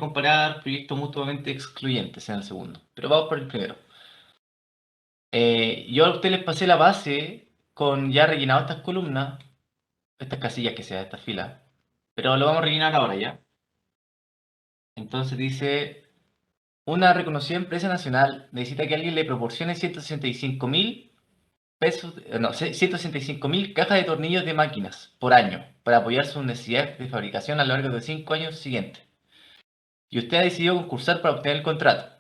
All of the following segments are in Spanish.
comparar proyectos mutuamente excluyentes en el segundo. Pero vamos por el primero. Yo a ustedes les pasé la base con ya rellenado estas columnas, estas casillas que sea, esta fila. Pero lo vamos a rellenar ahora ya. Entonces dice, una reconocida empresa nacional necesita que alguien le proporcione 165.000 pesos, no, 165.000 cajas de tornillos de máquinas por año para apoyar sus necesidades de fabricación a lo largo de 5 años siguientes. Y usted ha decidido concursar para obtener el contrato.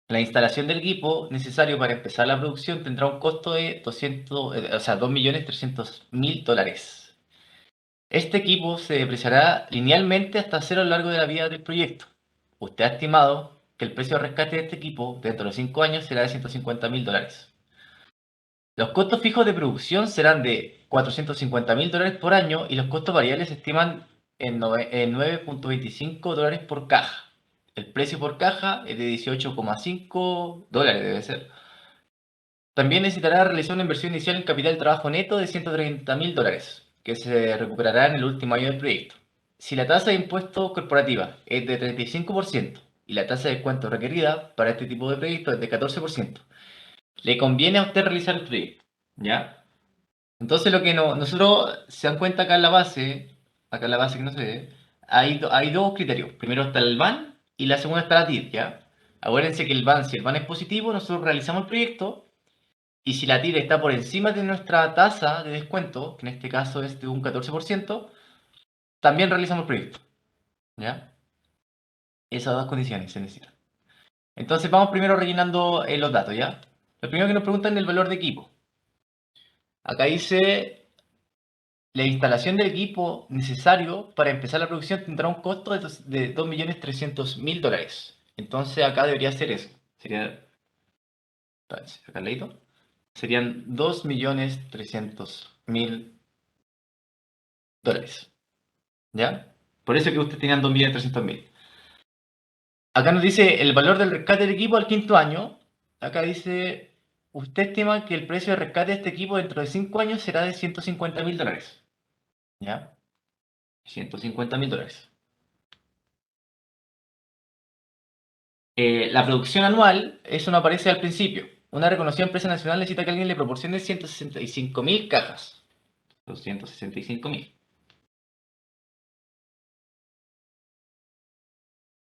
La instalación del equipo necesario para empezar la producción tendrá un costo de 2.300.000 dólares. Este equipo se depreciará linealmente hasta cero a lo largo de la vida del proyecto. Usted ha estimado que el precio de rescate de este equipo dentro de 5 años será de 150.000 dólares. Los costos fijos de producción serán de 450.000 dólares por año y los costos variables se estiman en 9.25 dólares por caja. El precio por caja es de 18,5 dólares, debe ser. También necesitará realizar una inversión inicial en capital de trabajo neto de 130.000 dólares, que se recuperará en el último año del proyecto. Si la tasa de impuesto corporativa es de 35% y la tasa de descuento requerida para este tipo de proyectos es de 14%, le conviene a usted realizar el proyecto, ¿ya? Entonces lo que nosotros se dan cuenta acá en la base que no se ve, hay dos criterios. Primero está el BAN y la segunda está la TIR, ¿ya? Acuérdense que si el BAN es positivo, nosotros realizamos el proyecto y si la TIR está por encima de nuestra tasa de descuento, que en este caso es de un 14%, también realizamos el proyecto, ¿ya? Esas dos condiciones se necesitan. Entonces vamos primero rellenando los datos, ¿ya? Lo primero que nos preguntan es el valor de equipo. Acá dice, la instalación del equipo necesario para empezar la producción tendrá un costo de 2.300.000 dólares. Entonces acá debería ser eso. Sería, acá leído, serían 2.300.000 dólares. ¿Ya? Por eso que ustedes tenían 2.300.000. Acá nos dice el valor del rescate del equipo al quinto año. Acá dice, usted estima que el precio de rescate de este equipo dentro de 5 años será de 150.000 dólares. ¿Ya? 150.000 dólares. La producción anual, eso no aparece al principio. Una reconocida empresa nacional necesita que alguien le proporcione 165.000 cajas. 265.000.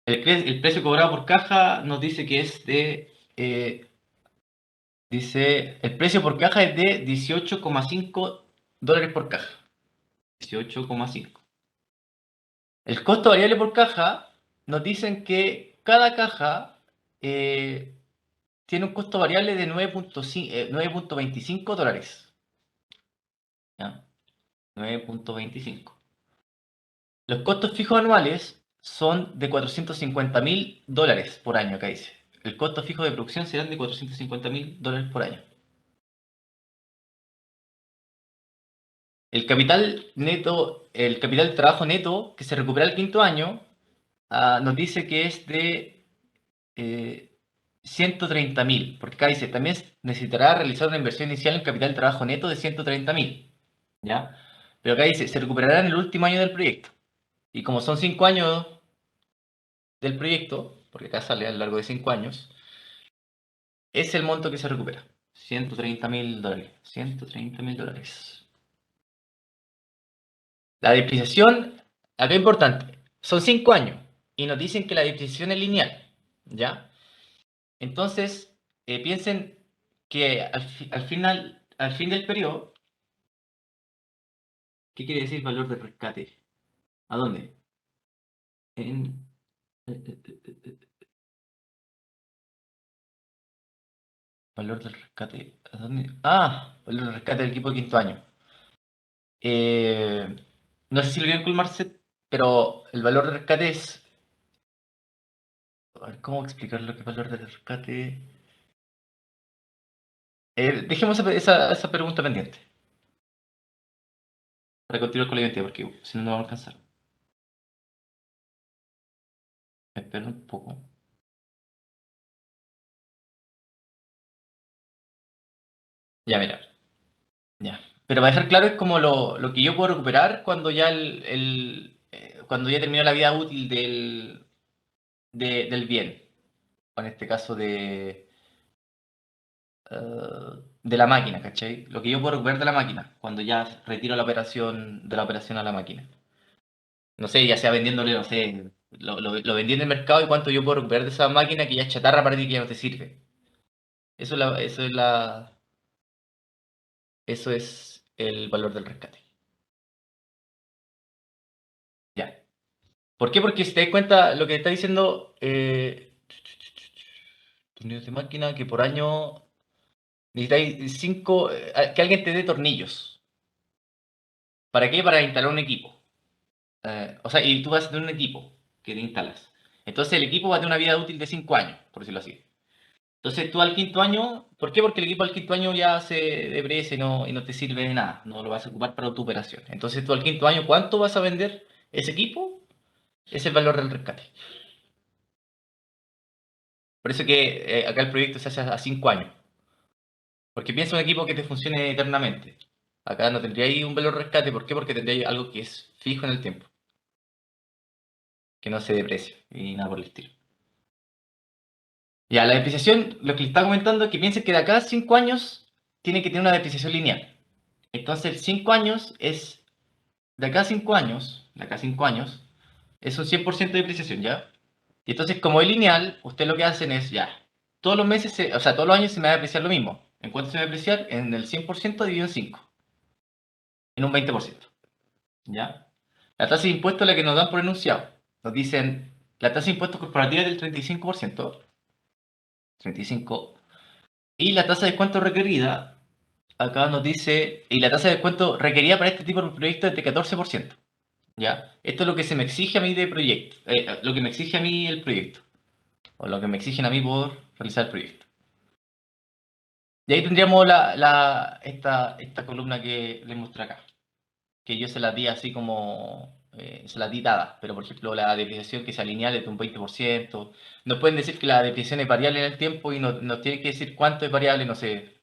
El precio cobrado por caja nos dice que es de... dice, el precio por caja es de 18,5 dólares por caja. 18,5. El costo variable por caja nos dicen que cada caja tiene un costo variable de 9.25 dólares. ¿Ya? 9.25. Los costos fijos anuales son de 450.000 dólares por año, acá dice. El costo fijo de producción serán de 450.000 dólares por año. El capital neto, el capital de trabajo neto que se recupera el quinto año, nos dice que es de 130.000, porque acá dice, también necesitará realizar una inversión inicial en capital de trabajo neto de 130.000, ¿ya? Pero acá dice, se recuperará en el último año del proyecto. Y como son 5 años del proyecto, porque acá sale a lo largo de 5 años, es el monto que se recupera. 130.000 dólares. 130.000 dólares. La depreciación, acá es importante, son 5 años y nos dicen que la depreciación es lineal, ¿ya? Entonces, piensen que al fin del periodo, ¿qué quiere decir valor de rescate? ¿A dónde? En, eh, eh, eh, eh, valor del rescate, ¿a dónde? Ah, valor del rescate del equipo de quinto año. Eh, no sé si lo vieron con Marcet, pero el valor de rescate es... A ver, ¿cómo explicar lo que es valor de rescate? Dejemos esa pregunta pendiente para continuar con la identidad, porque si no, no vamos a alcanzar. Espera un poco. Ya, mira. Ya. Pero para dejar claro, es como lo que yo puedo recuperar cuando ya cuando ya terminó la vida útil del bien, o en este caso de la máquina, ¿cachai? Lo que yo puedo recuperar de la máquina, cuando ya retiro la operación, de la operación a la máquina. No sé, ya sea vendiéndole, no sé, lo vendí en el mercado y cuánto yo puedo recuperar de esa máquina que ya es chatarra para ti que ya no te sirve. Eso es el valor del rescate. Ya. ¿Por qué? Porque si te das cuenta, lo que está diciendo, tornillos de máquina, que por año necesitáis 5, que alguien te dé tornillos. ¿Para qué? Para instalar un equipo. O sea, y tú vas a tener un equipo que te instalas. Entonces el equipo va a tener una vida útil de 5 años, por decirlo así. Entonces tú al quinto año, ¿por qué? Porque el equipo al quinto año ya se deprecia y no te sirve de nada, no lo vas a ocupar para tu operación. Entonces tú al quinto año, ¿cuánto vas a vender ese equipo? Es el valor del rescate. Por eso que acá el proyecto se hace a 5 años. Porque piensa un equipo que te funcione eternamente. Acá no tendría ahí un valor rescate, ¿por qué? Porque tendría ahí algo que es fijo en el tiempo, que no se deprecia y nada por el estilo. Ya, la depreciación, lo que le estaba comentando es que piensen que de acá a 5 años tiene que tener una depreciación lineal. Entonces, 5 años es, de acá a 5 años, de acá a 5 años, es un 100% de depreciación, ¿ya? Y entonces, como es lineal, ustedes lo que hacen es, ya, todos los meses, o sea, todos los años se me va a depreciar lo mismo. ¿En cuánto se me va a depreciar? En el 100% dividido en 5, en un 20%, ¿ya? La tasa de impuesto es la que nos dan por enunciado. Nos dicen, la tasa de impuestos corporativa es del 35%, 35%, y la tasa de descuento requerida, acá nos dice, y la tasa de descuento requerida para este tipo de proyectos es de 14%. ¿Ya? Esto es lo que se me exige a mí de proyecto, lo que me exige a mí el proyecto, o lo que me exigen a mí por realizar el proyecto. Y ahí tendríamos esta columna que les mostré acá, que yo se la di así como, se la di dadas, pero por ejemplo la depreciación que se alinea desde un 20%, nos pueden decir que la depreciación es variable en el tiempo y nos tiene que decir cuánto es variable, no sé,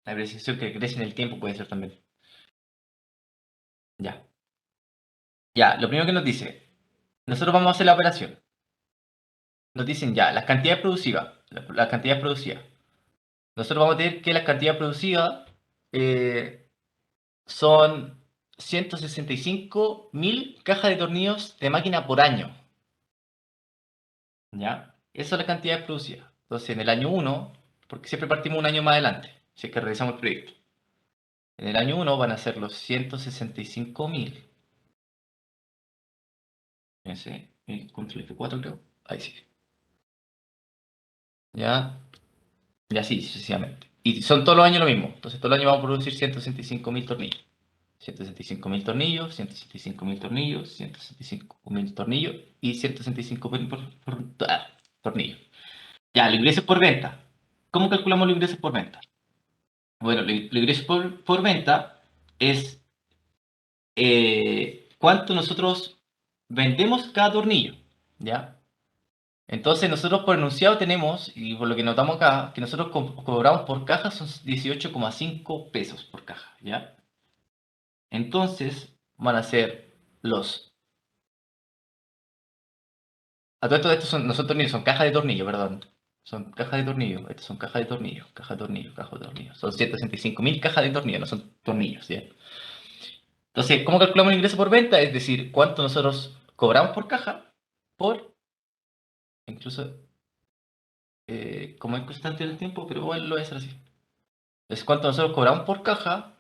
la depreciación que crece en el tiempo puede ser también. Ya, ya, lo primero que nos dice, nosotros vamos a hacer la operación. Nos dicen ya, las cantidades producidas, las cantidades producidas. Nosotros vamos a tener que las cantidades producidas eh, son 165.000 cajas de tornillos de máquina por año. ¿Ya? Esa es la cantidad producidas. Entonces, en el año uno, porque siempre partimos un año más adelante, si es que realizamos el proyecto. En el año uno van a ser los 165.000. Ese, control F4 creo. Ahí sí. ¿Ya? Y así sucesivamente. Y son todos los años lo mismo. Entonces, todos los años vamos a producir 165.000 tornillos. 165.000 tornillos, 165.000 tornillos, 165.000 tornillos y 165.000 tornillos. Ya, los ingresos por venta. ¿Cómo calculamos los ingresos por venta? Bueno, los ingresos por venta es cuánto nosotros vendemos cada tornillo. ¿Ya? Entonces nosotros por enunciado tenemos, y por lo que notamos acá, que nosotros cobramos por caja son 18,5 pesos por caja. ¿Ya? Entonces van a ser los a todo esto, estos son, no son tornillos, son cajas de tornillo, perdón. Son cajas de tornillo. Estos son cajas de tornillo, cajas de tornillo, cajas de tornillo. Son 165.000 cajas de tornillo, no son tornillos, ¿ya? Entonces, ¿cómo calculamos el ingreso por venta? Es decir, cuánto nosotros cobramos por caja, por, incluso, como es constante en el tiempo, pero igual lo voy a hacer así. Es cuánto nosotros cobramos por caja,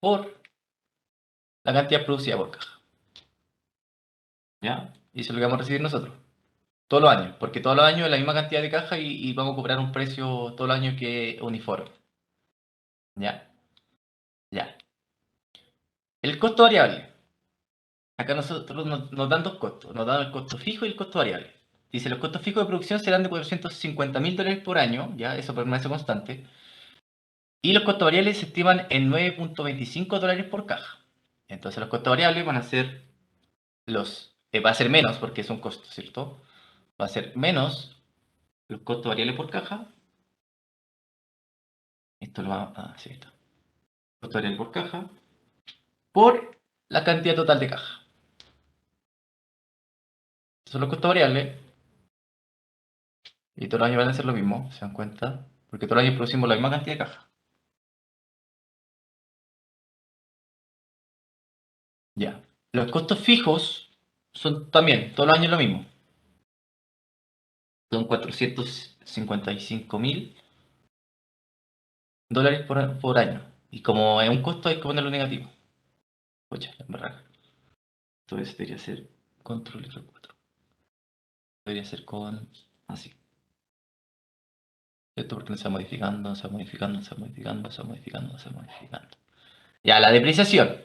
por la cantidad producida por caja, ¿ya? Y eso es lo que vamos a recibir nosotros. Todos los años, porque todos los años es la misma cantidad de caja y vamos a cobrar un precio todos los años que es uniforme. ¿Ya? Ya. El costo variable. Acá nosotros nos dan dos costos. Nos dan el costo fijo y el costo variable. Dice, los costos fijos de producción serán de $450.000 por año, ya, eso permanece constante. Y los costos variables se estiman en $9.25 por caja. Entonces los costos variables van a ser va a ser menos porque es un costo, ¿cierto? Va a ser menos los costos variables por caja. Esto lo va a, sí, esto. Costo variable por caja. Por la cantidad total de caja. Son los costos variables. Y todos los años van a ser lo mismo, ¿se dan cuenta? Porque todos los años producimos la misma cantidad de cajas. Ya. Los costos fijos son también todos los años lo mismo. Son 455.000 dólares por año. Y como es un costo, hay que ponerlo negativo. Oye, la embarrada. Entonces debería ser control F4. Debería ser con así. Esto porque no se va modificando, se va modificando, se va modificando, se va modificando, se va modificando. Ya, la depreciación.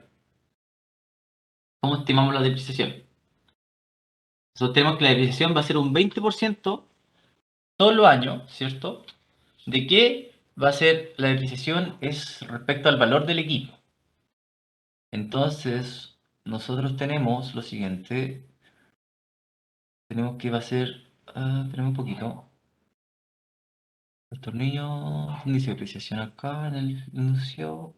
¿Cómo estimamos la depreciación? Nosotros tenemos que la depreciación va a ser un 20% todos los años, ¿cierto? ¿De qué va a ser la depreciación? Es respecto al valor del equipo. Entonces, nosotros tenemos lo siguiente. Tenemos que va a ser... espérame un poquito. El tornillo... ¿Dónde dice depreciación? Acá en el anuncio.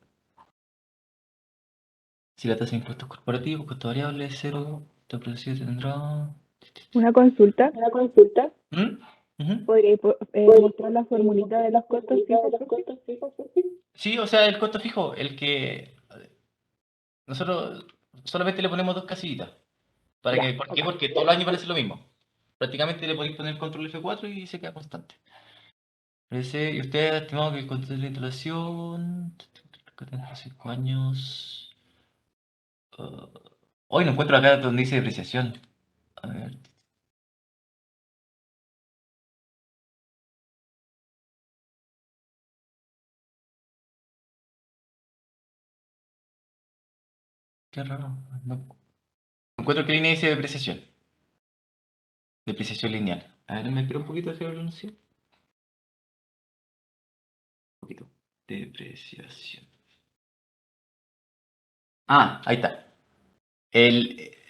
Si la tasa de impuestos corporativos, costo variable, cero, la producción tendrá... Una consulta. Una consulta. ¿Mm? Ujú. ¿Podría ¿Puedes mostrar la formulita de los costos fijos, de los por favor? costos fijos, por favor? Sí, o sea, el costo fijo, el que nosotros solamente le ponemos dos casillitas. ¿Para Ya, que, ¿por qué? ok. Porque todos los años van a ser lo mismo. Prácticamente le podéis poner control F4 y se queda constante. Y usted ha estimado que el control de la instalación... 5 años... hoy no encuentro acá donde dice depreciación. A ver. Qué raro. No encuentro qué línea dice depreciación. Depreciación lineal. A ver, me espera un poquito hacer el anuncio. Un poquito. Depreciación. Ah, ahí está.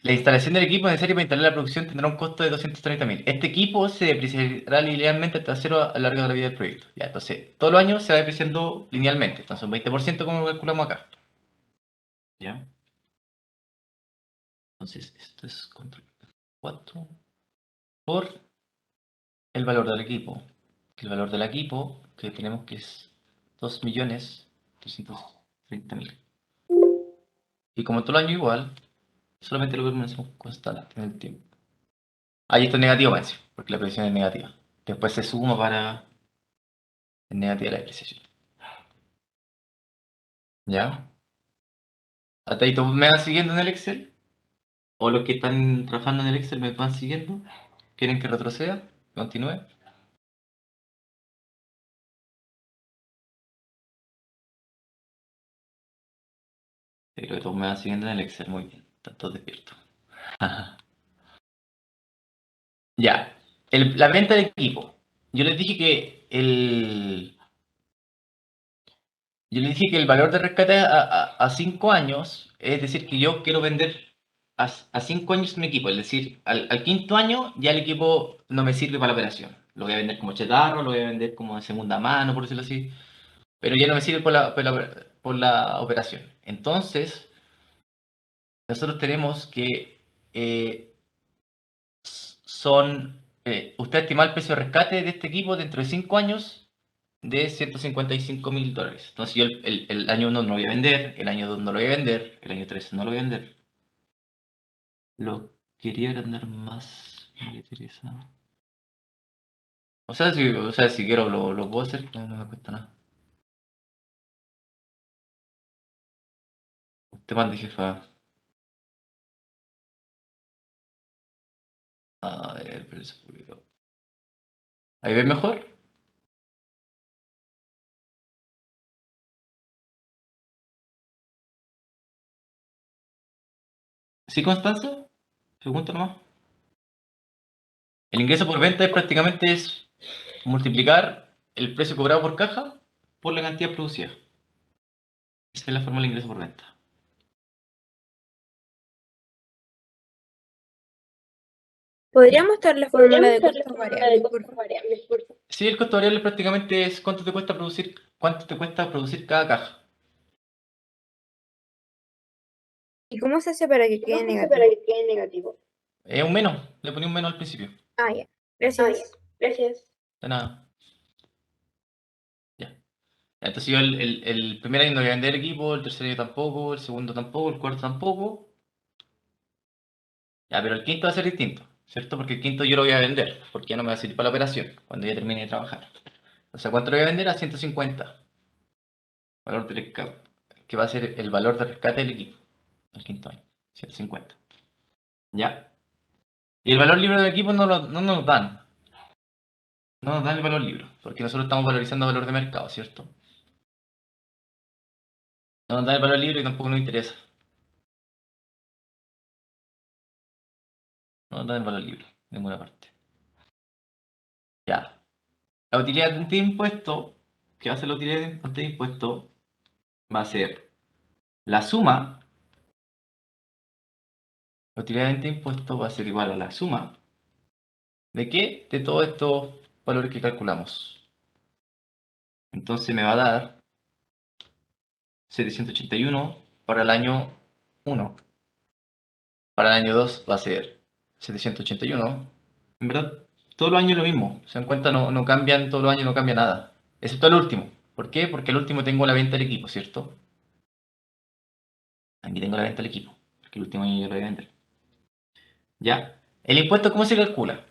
La instalación del equipo necesario para instalar la producción tendrá un costo de 230.000. Este equipo se depreciará linealmente hasta cero a lo largo de la vida del proyecto. Ya, entonces, todos los años se va depreciando linealmente. Entonces, un 20% como lo calculamos acá. ¿Ya? Entonces, esto es control 4 por el valor del equipo. El valor del equipo que tenemos que es 2.330.000. Y como todo el año igual, solamente lo permanecemos constante en el tiempo. Ahí esto es negativo, Mancio, porque la previsión es negativa. Después se suma para el negativo de la depreciación. ¿Ya? ¿Hasta ahí todos me van siguiendo en el Excel? ¿O los que están trabajando en el Excel me van siguiendo? ¿Quieren que retroceda? ¿Continúe? Sí, creo que todos me van siguiendo en el Excel. Muy bien. Están todos despiertos. Ya. La venta de equipo. Yo les dije que el... Yo le dije que el valor de rescate a 5 años, es decir, que yo quiero vender a 5 años mi equipo, es decir, al quinto año ya el equipo no me sirve para la operación. Lo voy a vender como chetarro, lo voy a vender como de segunda mano, por decirlo así, pero ya no me sirve por la operación. Entonces, nosotros tenemos que usted estima el precio de rescate de este equipo dentro de 5 años de 155.000 dólares. Entonces yo el año 1 no lo voy a vender, el año 2 no lo voy a vender, el año 3 no lo voy a vender. Lo quería agrandar más, me interesa. O sea, si quiero lo puedo hacer, no me cuesta nada. Usted mande, jefa. A ver, pero eso fue... ¿Ahí ves mejor? ¿Sí, Constanza? Pregunta nomás. El ingreso por venta es prácticamente multiplicar el precio cobrado por caja por la cantidad producida. Esa es la forma del ingreso por venta. ¿Podría mostrar la fórmula de Podríamos costos la fórmula de variables, por costos favor? variables, por favor. Sí, el costo variable prácticamente es cuánto te cuesta producir cada caja. ¿Y cómo se hace para que ¿Cómo quede se hace para negativo? que quede negativo? Es un menos, le ponía un menos al principio. Ah, ya. Gracias. De nada. Ya. Entonces yo el primer año no voy a vender equipo, el tercer año tampoco, el segundo tampoco, el cuarto tampoco. Ya, pero el quinto va a ser distinto, ¿cierto? Porque el quinto yo lo voy a vender, porque ya no me va a servir para la operación, cuando ya termine de trabajar. O sea, ¿cuánto lo voy a vender? A 150. Valor de rescate, que va a ser el valor de rescate del equipo, el quinto año. 150. ¿Ya? Y el valor libre del equipo no nos dan. No nos dan el valor libre, porque nosotros estamos valorizando valor de mercado, ¿cierto? No nos dan el valor libre y tampoco nos interesa. No nos dan el valor libre, en ninguna parte. Ya. La utilidad de impuesto, que va a ser la utilidad de impuesto, va a ser la suma. La utilidad de impuesto va a ser igual a la suma. ¿De qué? De todos estos valores que calculamos. Entonces me va a dar 781 para el año 1. Para el año 2 va a ser 781. En verdad, todos los años es lo mismo. Se dan cuenta, no cambian, todos los años no cambia nada. Excepto el último. ¿Por qué? Porque el último tengo la venta del equipo, ¿cierto? Aquí tengo la venta del equipo. Porque el último año yo lo voy a vender. ¿Ya? ¿El impuesto cómo se calcula?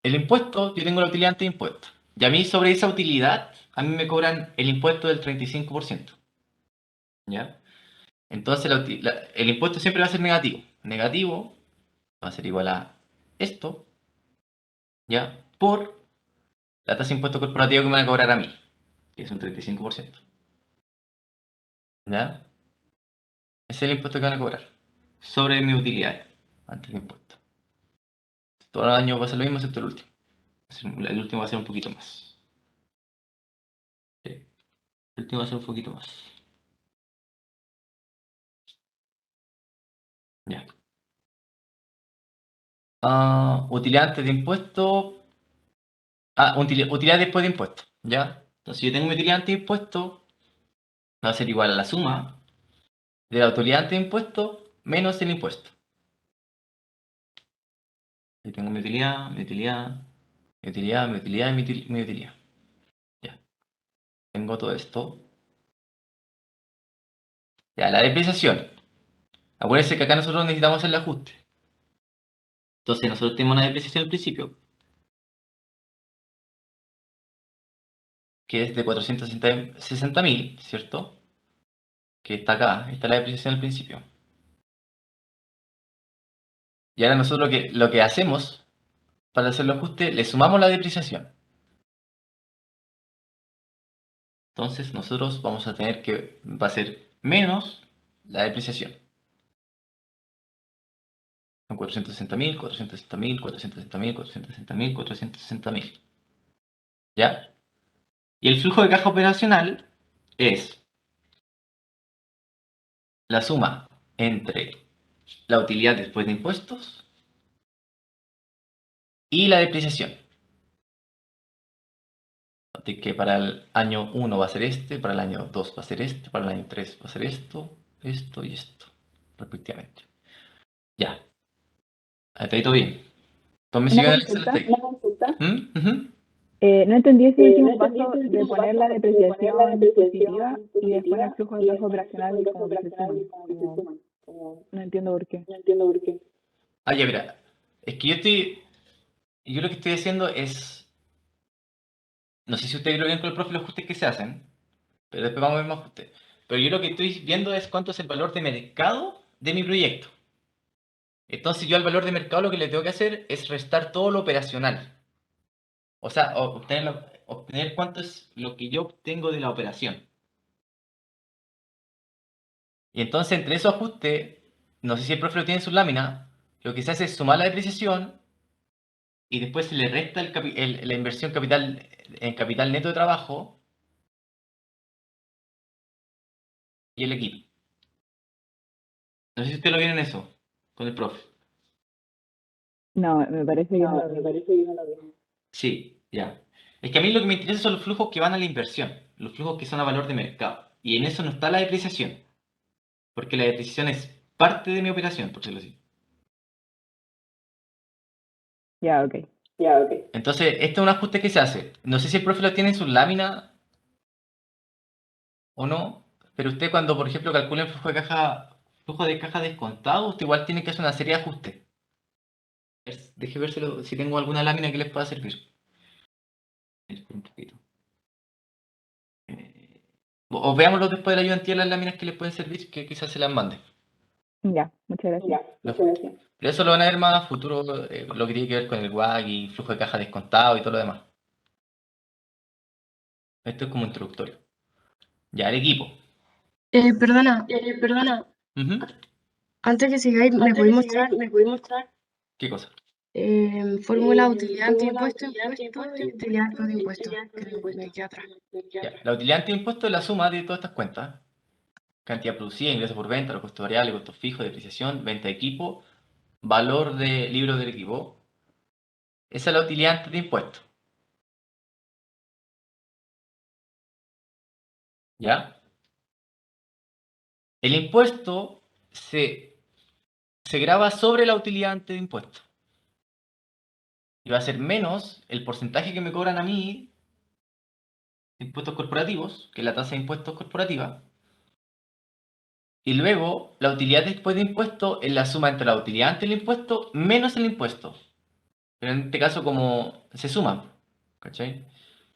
El impuesto, yo tengo la utilidad ante impuesto. Y a mí sobre esa utilidad, a mí me cobran el impuesto del 35%. ¿Ya? Entonces el impuesto siempre va a ser negativo. Negativo va a ser igual a esto, ¿ya? Por la tasa de impuesto corporativo que me van a cobrar a mí, que es un 35%. ¿Ya? Ese es el impuesto que van a cobrar sobre mi utilidad antes de impuesto. Todos los años va a ser lo mismo excepto el último. El último va a ser un poquito más. Sí, el último va a ser un poquito más. Ya. Utilidad antes de impuesto. Utilidad después de impuesto. ¿Ya? Entonces yo tengo mi utilidad antes de impuesto. Va a ser igual a la suma de la utilidad antes de impuesto menos el impuesto. Yo tengo mi utilidad, mi utilidad, mi utilidad, mi utilidad y mi utilidad. Ya. Tengo todo esto. Ya, la depreciación. Acuérdense que acá nosotros necesitamos hacer el ajuste. Entonces nosotros tenemos una depreciación al principio, que es de 460.000, ¿cierto? Que está acá, está la depreciación al principio. Y ahora nosotros lo que hacemos para hacer el ajuste, le sumamos la depreciación. Entonces nosotros vamos a tener que, va a ser menos la depreciación. Son 460.000, 460.000, 460.000, 460.000, 460.000. ¿Ya? Y el flujo de caja operacional es la suma entre la utilidad después de impuestos y la depreciación. Así que para el año 1 va a ser este, para el año 2 va a ser este, para el año 3 va a ser esto, esto y esto, respectivamente. Ya, hasta ahí todo bien. Entonces me Una siguen el Excel hasta consulta. ahí. ¿Mm? Ujú. No entendí ese último paso de poner la depreciación dispositiva y después en el flujo de caja operacional como que se suman. No entiendo por qué. Ah, ya, mira. Es que yo lo que estoy haciendo es, no sé si ustedes lo ven con el profe los ajustes que se hacen, pero después vamos a ver más ajustes. Pero yo lo que estoy viendo es cuánto es el valor de mercado de mi proyecto. Entonces yo al valor de mercado lo que le tengo que hacer es restar todo lo operacional. O sea, obtener cuánto es lo que yo obtengo de la operación. Y entonces entre esos ajustes, no sé si el profe lo tiene en su lámina, lo que se hace es sumar la depreciación y después se le resta la inversión capital en capital neto de trabajo y el equipo. No sé si usted lo viene en eso, con el profe. No, me parece que no lo vi. Sí, ya. Es que a mí lo que me interesa son los flujos que van a la inversión, los flujos que son a valor de mercado. Y en eso no está la depreciación, porque la depreciación es parte de mi operación, por decirlo así. Ya, ok. Entonces, este es un ajuste que se hace. No sé si el profe lo tiene en sus láminas o no, pero usted cuando, por ejemplo, calcula el flujo de caja descontado, usted igual tiene que hacer una serie de ajustes. Deje ver si tengo alguna lámina que les pueda servir. Espera un poquito. O veámoslo después de la ayudantía las láminas que les pueden servir, que quizás se las mande. Ya, muchas gracias. Pero eso lo van a ver más a futuro, lo que tiene que ver con el WAG y flujo de caja descontado y todo lo demás. Esto es como introductorio. Ya, el equipo. Perdona, Ujú. antes que sigáis, ¿me podéis mostrar ¿Qué cosa? fórmula de utilidad antiimpuesto, impuesto y utilidad después de impuesto? Que me queda atrás. Ya, la utilidad antiimpuesto es la suma de todas estas cuentas. Cantidad producida, ingresos por venta, los costos variables, costos fijos, depreciación, venta de equipo, valor de libro del equipo. Esa es la utilidad antes de impuesto. ¿Ya? El impuesto se graba sobre la utilidad antes de impuesto. Y va a ser menos el porcentaje que me cobran a mí de impuestos corporativos, que es la tasa de impuestos corporativa. Y luego, la utilidad después de impuesto es la suma entre la utilidad antes del impuesto menos el impuesto. Pero en este caso, como se suman, ¿cachai?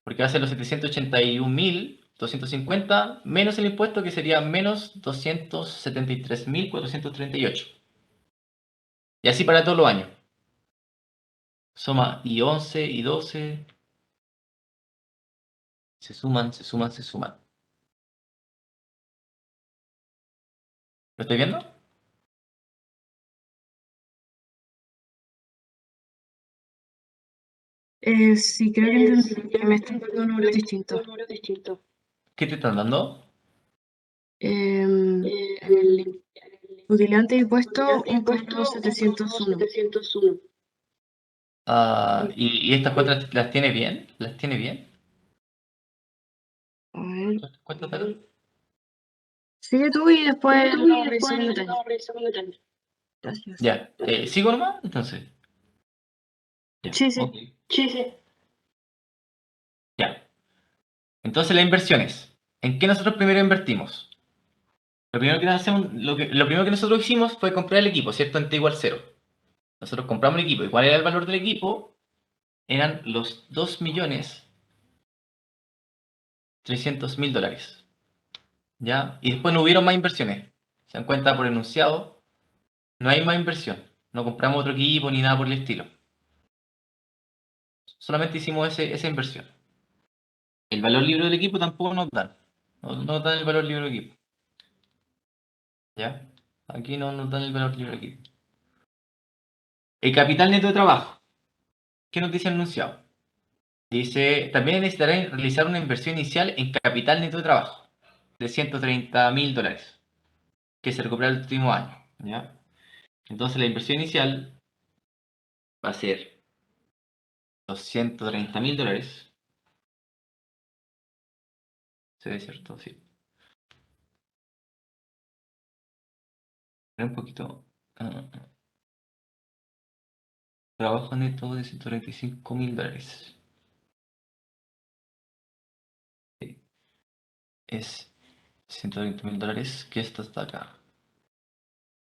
Porque va a ser los 781.250 menos el impuesto, que sería menos 273.438. Y así para todos los años. Suma y 11 y 12. Se suman, se suman, se suman. ¿Lo estoy viendo? Sí, creo que entendí, que me están dando números distintos. ¿Qué te están dando? El utilidad antiimpuesto, 1.701. ¿Y estas cuentas las tiene bien? ¿Las tiene bien? A ver, ¿Cuántas sacaron? sigue tú y después lo reviso con detalle. Gracias. Ya. ¿Sigo nomás? Entonces. Ya. Sí, sí. Ok. Ya. Entonces las inversiones. ¿En qué nosotros primero invertimos? Lo primero que nosotros hicimos fue comprar el equipo, ¿cierto? En T igual 0. Nosotros compramos el equipo. ¿Y cuál era el valor del equipo? Eran los 2.300.000 dólares. ¿Ya? Y después no hubieron más inversiones. Se dan cuenta por enunciado, no hay más inversión. No compramos otro equipo ni nada por el estilo. Solamente hicimos esa inversión. El valor libre del equipo tampoco nos dan. No nos dan el valor libre del equipo. ¿Ya? Aquí no nos dan el valor libre del equipo. El capital neto de trabajo. ¿Qué nos dice el enunciado? Dice, también necesitará realizar una inversión inicial en capital neto de trabajo de 130.000 dólares, que se recupera el último año. ¿Ya? Entonces la inversión inicial va a ser los 130.000 dólares. ¿Se ve cierto? Sí. Espera un poquito. Trabajo neto de 135.000 dólares. Sí. Es 120.000 dólares, que esto está acá.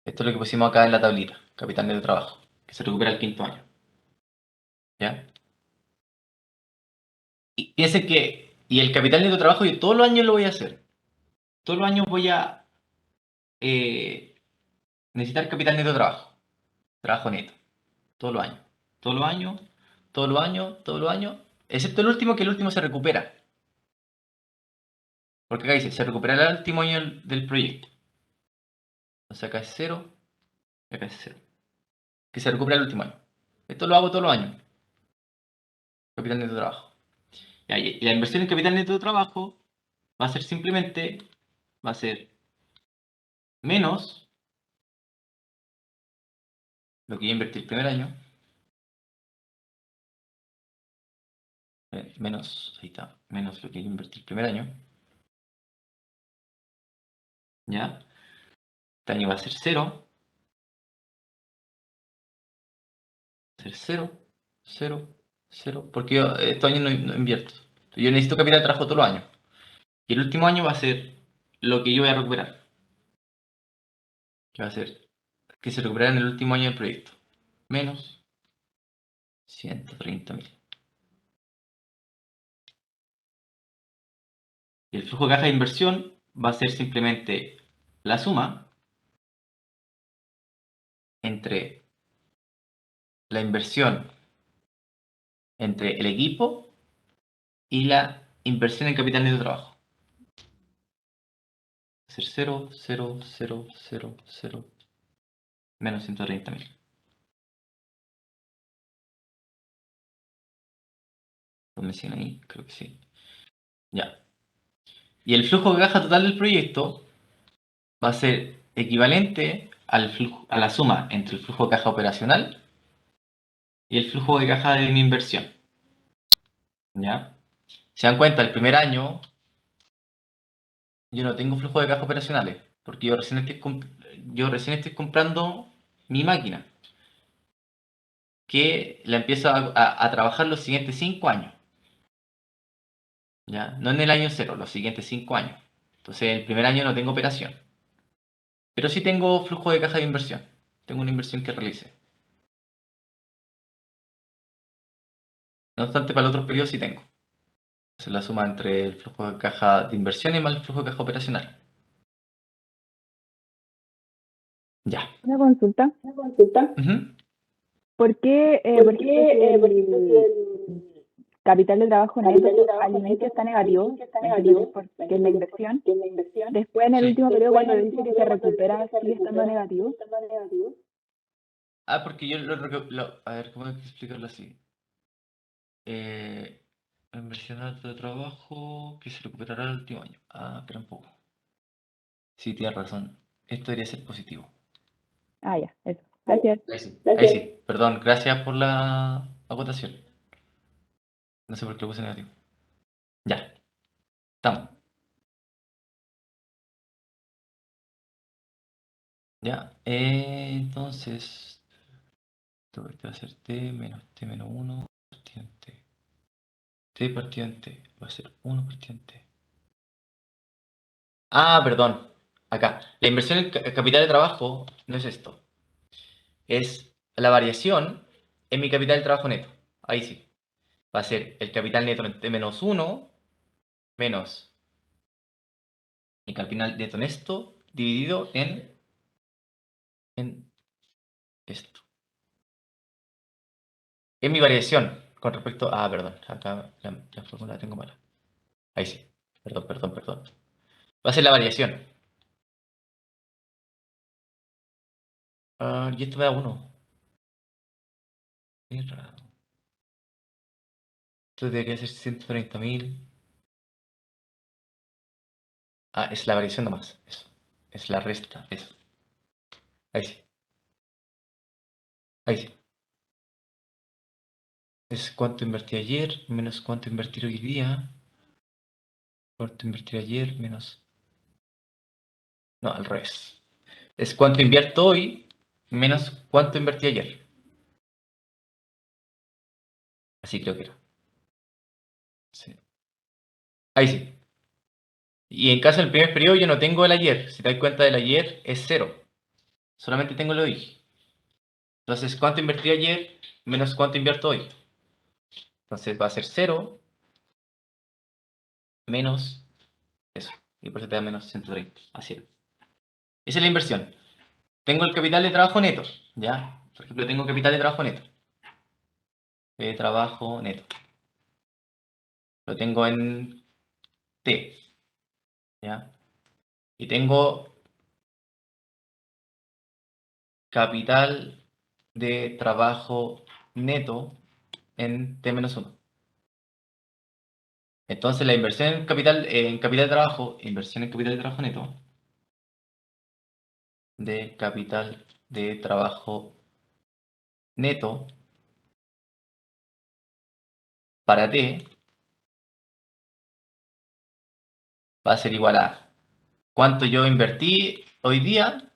Esto es lo que pusimos acá en la tablita, capital neto de trabajo, que se recupera el quinto año. ¿Ya? Y piensen que, y el capital neto de trabajo yo todos los años lo voy a hacer. Todos los años voy a eh, necesitar capital neto de trabajo. Trabajo neto. Todos los años. Todos los años, todos los años, todos los años. Excepto el último, que el último se recupera. Porque acá dice, se recuperará el último año del proyecto. Entonces acá es 0, acá es 0. Que se recupera el último año. Esto lo hago todos los años. Capital neto de trabajo. Y la inversión en capital neto de trabajo va a ser simplemente, va a ser menos lo que yo invertí el primer año, menos, ahí está, menos lo que yo invertí el primer año, ¿ya? Este año va a ser 0, 0, 0, porque yo estos años no invierto. Yo necesito capital de trabajo todos los años. Y el último año va a ser lo que yo voy a recuperar. Que va a ser que se recuperará en el último año del proyecto. Menos 130.000. Y el flujo de caja de inversión va a ser simplemente la suma entre la inversión entre el equipo y la inversión en capital neto de trabajo. Va a ser 0, 0, 0, 0, 0, menos 130.000. ¿Me siguen ahí? Creo que sí. Ya. Y el flujo de caja total del proyecto va a ser equivalente al flujo, a la suma entre el flujo de caja operacional y el flujo de caja de mi inversión. ¿Ya? Se dan cuenta, el primer año yo no tengo flujo de caja operacionales, porque yo recién estoy comprando mi máquina, que la empiezo a trabajar los siguientes 5 años. ¿Ya? No en el año 0, los siguientes 5 años. Entonces, el primer año no tengo operación. Pero sí tengo flujo de caja de inversión. Tengo una inversión que realice. No obstante, para el otro periodo sí tengo. Es la suma entre el flujo de caja de inversión y más el flujo de caja operacional. Ya. Una consulta. Ujú. ¿Por qué, por ejemplo, si el capital de trabajo neto al inicio está negativo, entiendo que es porque es la inversión, después en el Sí. último periodo cuando dice que se recupera sigue estando negativo? Porque yo a ver, ¿cómo hay que explicarlo así? Inversión alta de trabajo que se recuperará el último año. Espera un poco. Sí, tienes razón. Esto debería ser positivo. Ah, ya, eso. Gracias. Ahí sí. Perdón, gracias por la acotación. No sé por qué lo puse negativo. Ya, estamos. Ya, entonces, esto va a ser t menos 1 partido en t. T partido en t va a ser 1 partido en t. Perdón. Acá. La inversión en capital de trabajo no es esto. Es la variación en mi capital de trabajo neto. Ahí sí. Va a ser el capital neto en t menos 1 menos mi capital neto en esto dividido en esto. Es mi variación con respecto a... perdón. Acá la fórmula la tengo mala. Ahí sí. Perdón. Va a ser la variación. Y esto me da 1. Qué raro. Esto debería ser 130.000. Es la variación nomás. Eso. Es la resta. Eso. Ahí sí. Ahí sí. Es cuánto invertí ayer menos cuánto invertir hoy día. Cuánto invertir ayer menos... No, al revés. Es cuánto invierto hoy menos cuánto invertí ayer. Así creo que era. Sí. Ahí sí. Y en caso del primer periodo yo no tengo el ayer. Si te das cuenta del ayer es 0. Solamente tengo el hoy. Entonces, ¿cuánto invertí ayer menos cuánto invierto hoy? Entonces va a ser 0 menos eso. Y por eso te da menos 130. Así es. Esa es la inversión. Tengo el capital de trabajo neto. ¿Ya? Por ejemplo, tengo capital de trabajo neto. De trabajo neto. Lo tengo en T. ¿Ya? Y tengo capital de trabajo neto en T-1. Entonces la inversión en capital de trabajo, inversión en capital de trabajo neto, de capital de trabajo neto para T va a ser igual a cuánto yo invertí hoy día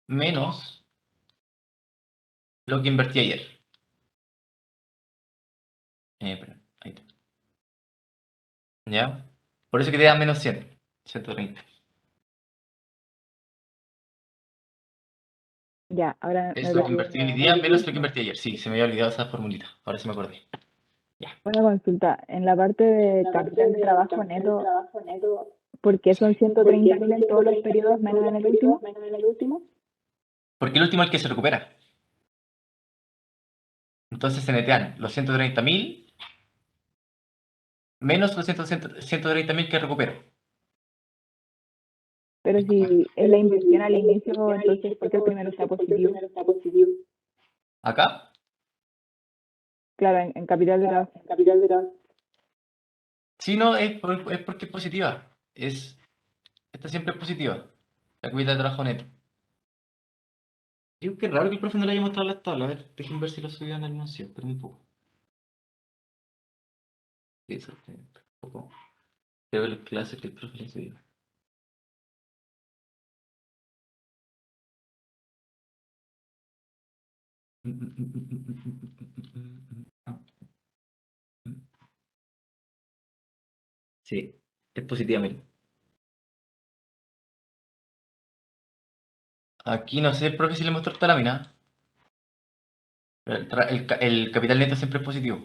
menos lo que invertí ayer. Espera, ahí está. ¿Ya? Por eso que te da menos 100, 130. Ya, ahora Es me lo que perdí. invertí hoy día menos lo que invertí ayer. Sí, se me había olvidado esa formulita. Ahora sí me acordé. Una consulta. En la parte de capital de trabajo neto, ¿por qué son 130.000 en todos los periodos menos en el último? Porque el último es el que se recupera. Entonces se netean los 130.000 menos los 130.000 que recupero. Pero si es la inversión al inicio, entonces, ¿por qué el primero está positivo? Acá, Claro, en capital de trabajo. sí, no, es porque es positiva. Esta siempre es positiva. La cubierta de trabajo neto. Digo, qué raro que el profe no le haya mostrado las tablas. A ver, déjenme ver si lo subían al anuncio. Espera un poco. Sí, eso, un poco. Quiero ver las clases que el profe le subió. Sí, es positiva, miren. Aquí no sé el profe si le mostró esta lámina. Pero el capital neto siempre es positivo.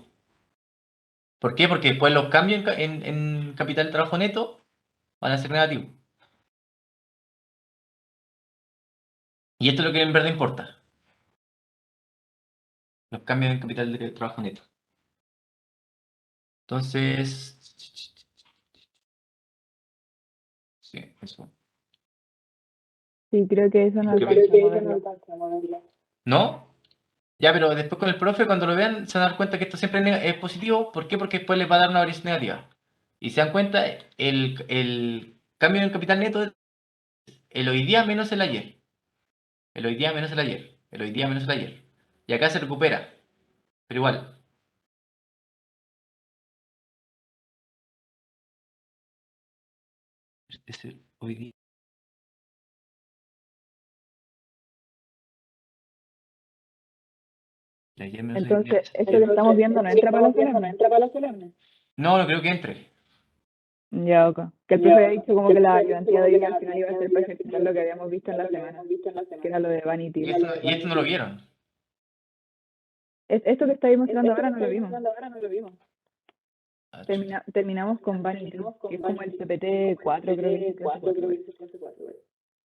¿Por qué? Porque después los cambios en capital de trabajo neto van a ser negativos. Y esto es lo que en verdad importa. Los cambios en capital de trabajo neto. Entonces, sí, eso. Sí, creo que eso no Creo que- alcanzamos a verlo. ¿No? Ya, pero después con el profe, cuando lo vean, se van a dar cuenta que esto siempre es positivo. ¿Por qué? Porque después les va a dar una variación negativa. Y se dan cuenta, el cambio en capital neto es el hoy día menos el ayer. El hoy día menos el ayer. El hoy día menos el ayer. Y acá se recupera. Pero igual. Es el hoy día. El ayer menos el día. Entonces, esto que estamos viendo no entra para la solemne. No, no creo que entre. Ya, ok. Que el profe había dicho como que la ayudantía de hoy día al final iba a ser para ejercitar lo que habíamos visto en la semana, que era lo de Vanity. Y esto no lo vieron. Esto que estáis mostrando ahora no lo vimos. Ah, Terminamos con Vanity, que es como el CPT 4, creo que es clase 4.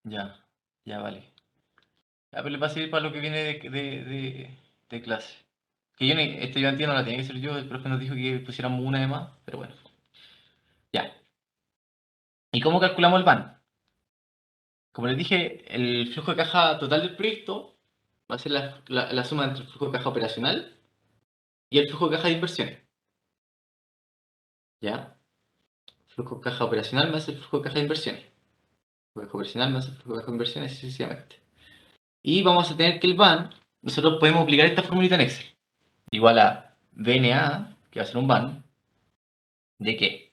ya, ya vale. Ya, pero le va a servir para lo que viene de clase. Que yo esta ayudantía no la tenía que hacer yo, el profe nos dijo que pusiéramos una de más, pero bueno. Ya. ¿Y cómo calculamos el VAN? Como les dije, el flujo de caja total del proyecto va a ser la suma entre el flujo de caja operacional y el flujo de caja de inversiones. ¿Ya? El flujo de caja operacional más el flujo de caja de inversiones. El flujo de caja operacional más el flujo de caja de inversiones, así sucesivamente. Y vamos a tener que el VAN, nosotros podemos aplicar esta formulita en Excel. Igual a VNA, que va a ser un VAN, ¿de qué?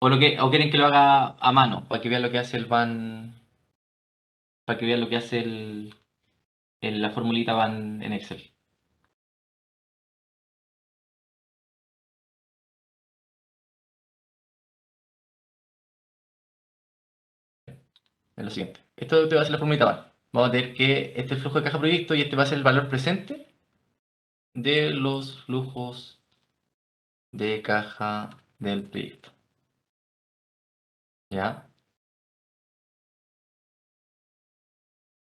O quieren que lo haga a mano, para que vean lo que hace el VAN, para que vean lo que hace la formulita VAN en Excel. Es lo siguiente. Esto te va a ser la formulita VAN. Vamos a tener que este es el flujo de caja proyecto y este va a ser el valor presente de los flujos de caja del proyecto. ¿Ya?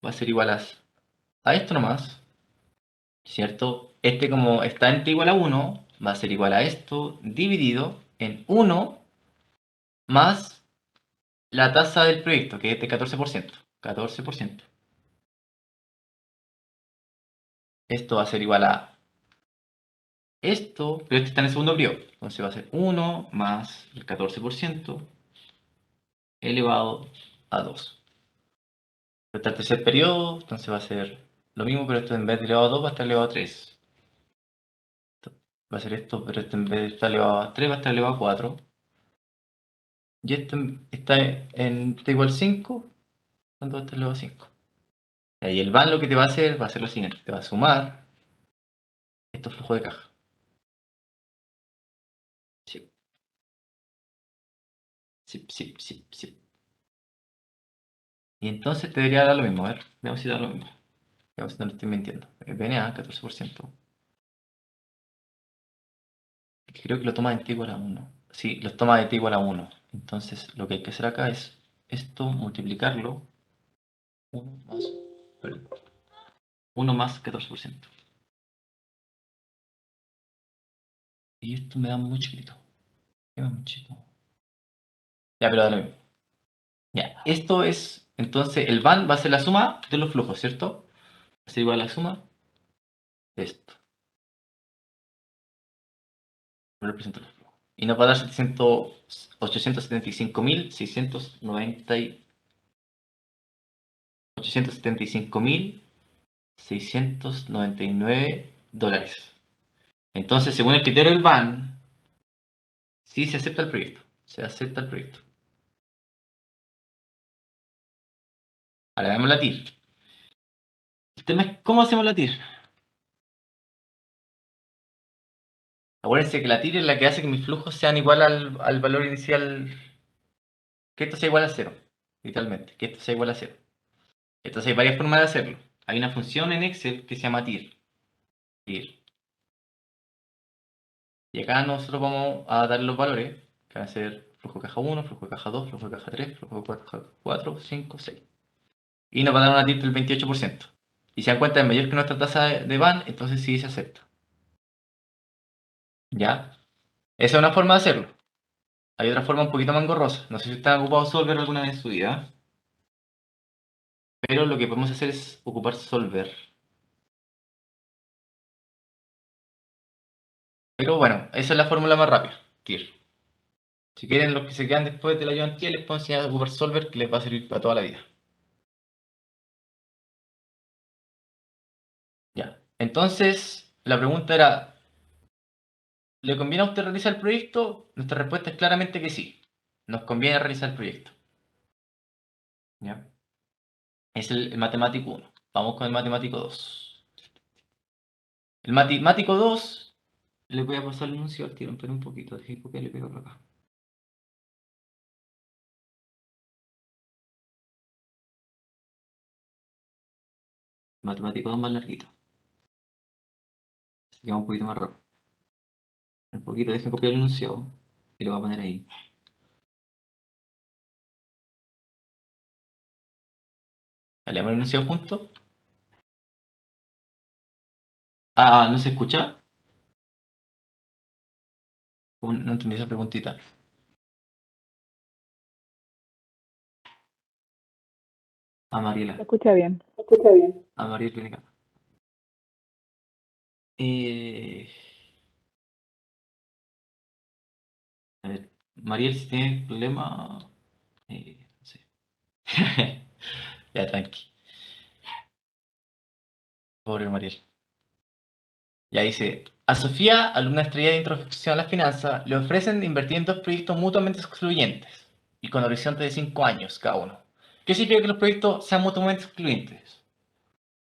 Va a ser igual a esto nomás, ¿cierto? Este como está entre igual a 1, va a ser igual a esto dividido en 1 más la tasa del proyecto, que es de 14%. 14%. Esto va a ser igual a esto, pero este está en el segundo periodo. Entonces va a ser 1 más el 14% elevado a 2. Pero está el tercer periodo, entonces va a ser lo mismo, pero esto en vez de elevado a 2 va a estar elevado a 3. Va a ser esto, pero esto en vez de estar elevado a 3 va a estar elevado a 4. Y esto está igual a 5, ¿cuánto va a estar elevado a 5? Y el van lo que te va a hacer lo siguiente, te va a sumar estos flujos de caja. Sí. Sí, sí, sí, sí. Y entonces te debería dar lo mismo, a ver, veamos si da lo mismo. Veamos si no le estoy mintiendo. BNA, 14%. Creo que lo toma de t igual a 1. Sí, lo toma de t igual a 1. Entonces lo que hay que hacer acá es esto, multiplicarlo. 1 más, perdón, 1 más 14%. Y esto me da muy chiquito. Me da muy chico. Ya, pero da lo mismo. Ya, esto es, entonces el van va a ser la suma de los flujos, ¿cierto? Va a ser igual a la suma de esto. Represento los flujos. Y nos va a dar 875.699 dólares. Entonces, según el criterio del BAN, sí se acepta el proyecto. Se acepta el proyecto. Ahora veamos la TIR. El tema es cómo hacemos la TIR. Acuérdense que la TIR es la que hace que mis flujos sean igual al valor inicial. Que esto sea igual a 0. Literalmente. Que esto sea igual a 0. Entonces hay varias formas de hacerlo. Hay una función en Excel que se llama TIR. TIR. Y acá nosotros vamos a dar los valores, que van a ser flujo de caja 1, flujo de caja 2, flujo de caja 3, flujo de caja 4, 5, 6. Y nos va a dar una TIR del 28%. Y si dan cuenta es mayor que nuestra tasa de BAN, entonces sí se acepta. ¿Ya? Esa es una forma de hacerlo. Hay otra forma un poquito más engorrosa. No sé si ustedes han ocupado Solver alguna vez en su vida. Pero lo que podemos hacer es ocupar Solver. Pero bueno, esa es la fórmula más rápida. TIR. Si quieren, los que se quedan después de la ayudantía, les puedo enseñar a ocupar Solver, que les va a servir para toda la vida. Ya. Entonces, la pregunta era, ¿le conviene a usted realizar el proyecto? Nuestra respuesta es claramente que sí. Nos conviene realizar el proyecto. ¿Ya? Es el matemático 1. Vamos con el matemático 2. El matemático 2, le voy a pasar el anuncio al tiro, pero un poquito, dejé copiar y pegar acá. Matemático 2 más larguito. Así que va un poquito más rápido. Un poquito, dejen copiar el enunciado y lo voy a poner ahí. ¿Leemos el enunciado juntos? ¿No se escucha? No entendí esa preguntita. Mariela. Se escucha bien. Mariela viene acá. A ver, Mariel, si tienes problema, no sé. Ya, tranqui. Pobre Mariel. Ya dice, a Sofía, alumna estrella de Introducción a las Finanzas, le ofrecen invertir en dos proyectos mutuamente excluyentes y con horizonte de 5 años cada uno. ¿Qué significa que los proyectos sean mutuamente excluyentes?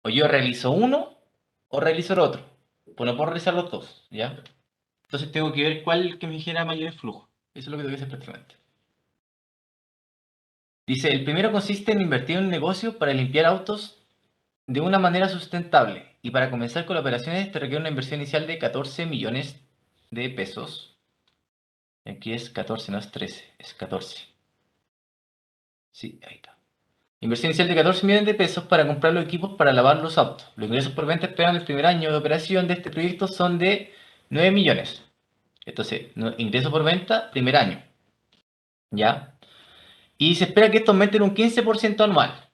O yo realizo uno o realizo el otro. Pues no puedo realizar los dos, ¿ya? Entonces tengo que ver cuál que me genera mayor flujo. Eso es lo que tengo que hacer prácticamente. Dice, el primero consiste en invertir en un negocio para limpiar autos de una manera sustentable. Y para comenzar con las operaciones te requiere una inversión inicial de 14 millones de pesos. Aquí es 14, no es 13, es 14. Sí, ahí está. Inversión inicial de 14 millones de pesos para comprar los equipos para lavar los autos. Los ingresos por venta esperados en el primer año de operación de este proyecto son de 9 millones. Entonces, ingreso por venta, primer año. ¿Ya? Y se espera que esto aumente en un 15% anual.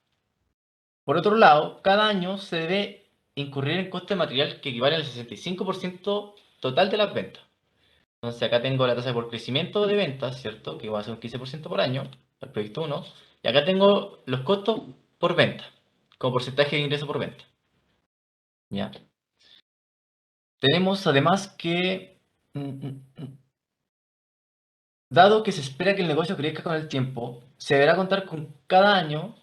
Por otro lado, cada año se debe incurrir en coste de material que equivale al 65% total de las ventas. Entonces acá tengo la tasa por crecimiento de ventas, ¿cierto? Que va a ser un 15% por año, el proyecto 1. Y acá tengo los costos por venta, como porcentaje de ingreso por venta. ¿Ya? Tenemos además que, dado que se espera que el negocio crezca con el tiempo, se deberá contar cada año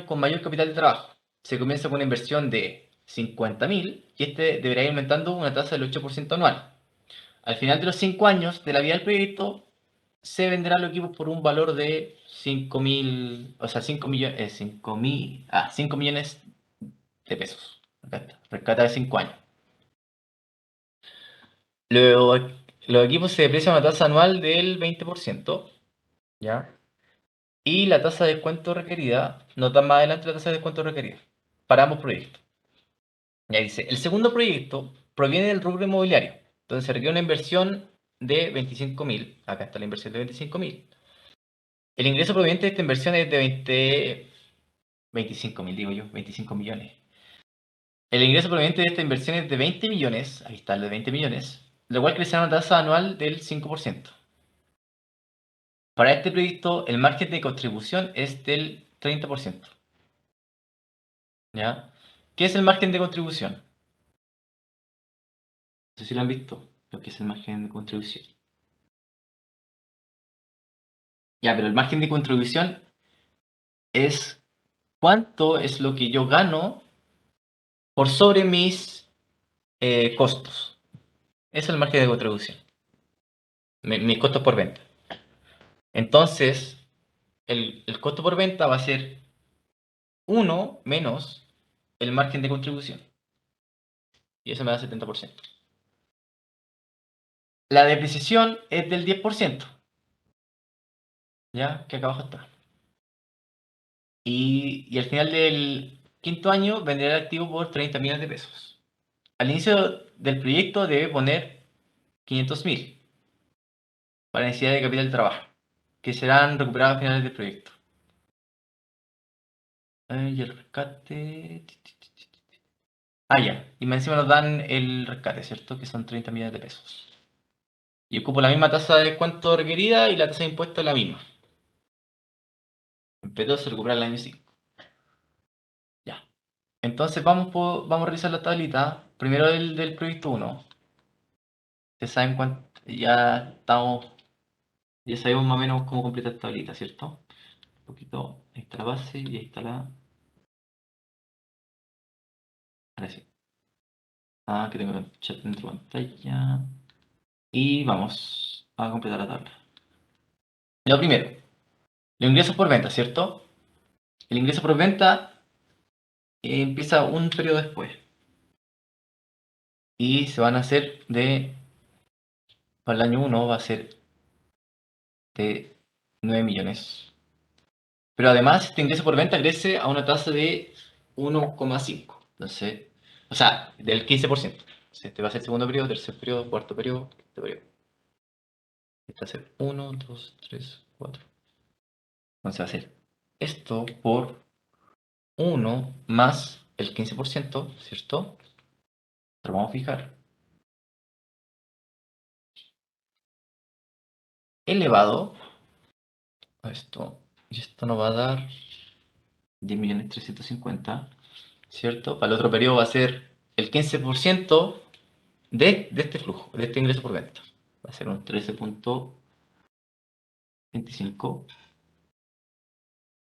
con mayor capital de trabajo. se comienza con una inversión de 50.000 y este deberá ir aumentando una tasa del 8% anual. Al final de los 5 años de la vida del proyecto, se venderán los equipos por un valor de 5.000, o sea, 5 millones, 5 millones de pesos. Acá está, rescata de 5 años. Los equipos se deprecian a una tasa anual del 20%, ¿ya? Y la tasa de descuento requerida, nota más adelante la tasa de descuento requerida, para ambos proyectos. Ya dice, el segundo proyecto proviene del rubro inmobiliario, entonces se requiere una inversión de 25.000, acá está la inversión de 25.000. El ingreso proveniente de esta inversión es de 25.000, digo yo, 25 millones. El ingreso proveniente de esta inversión es de 20 millones, ahí está el de 20 millones, lo cual crecerá una tasa anual del 5%. Para este proyecto, el margen de contribución es del 30%. ¿Ya? ¿Qué es el margen de contribución? No sé si lo han visto, lo que es el margen de contribución. Ya, pero el margen de contribución es cuánto es lo que yo gano por sobre mis costos. Ese es el margen de contribución. Mis costos por venta. Entonces, el costo por venta va a ser 1 menos el margen de contribución. Y eso me da 70%. La depreciación es del 10%. ¿Ya? Que acá abajo está. Y al final del quinto año venderá el activo por 30 millones de pesos. Al inicio del proyecto debe poner 500.000 para necesidad de capital de trabajo, que serán recuperados a finales del proyecto. Y el rescate... Ah, ya. Y más encima nos dan el rescate, ¿cierto? Que son 30 millones de pesos. Y ocupo la misma tasa de descuento requerida y la tasa de impuesto es la misma. En P2 se recupera el año 5. Ya. Entonces vamos a revisar la tablita. Primero del proyecto 1. Ustedes saben cuánto. Ya sabemos más o menos cómo completar esta tablita, ¿cierto? Un poquito. Ahí está la base y ahí está la. Ahora sí. Que tengo el chat dentro de pantalla. Y vamos a completar la tabla. Lo primero, los ingresos por venta, ¿cierto? El ingreso por venta empieza un periodo después. Y se van a hacer para el año 1 va a ser de 9 millones. Pero además, este ingreso por venta crece a una tasa de 1,5. Entonces, o sea, del 15%. Entonces, este va a ser segundo periodo, tercer periodo, cuarto periodo, quinto periodo. Este va a ser 1, 2, 3, 4. Entonces va a ser esto por 1 más el 15%, ¿cierto? Lo vamos a fijar. Elevado a esto. Y esto nos va a dar 10.350.000, ¿cierto? Para el otro periodo va a ser el 15% de este flujo, de este ingreso por venta. Va a ser un 13.25,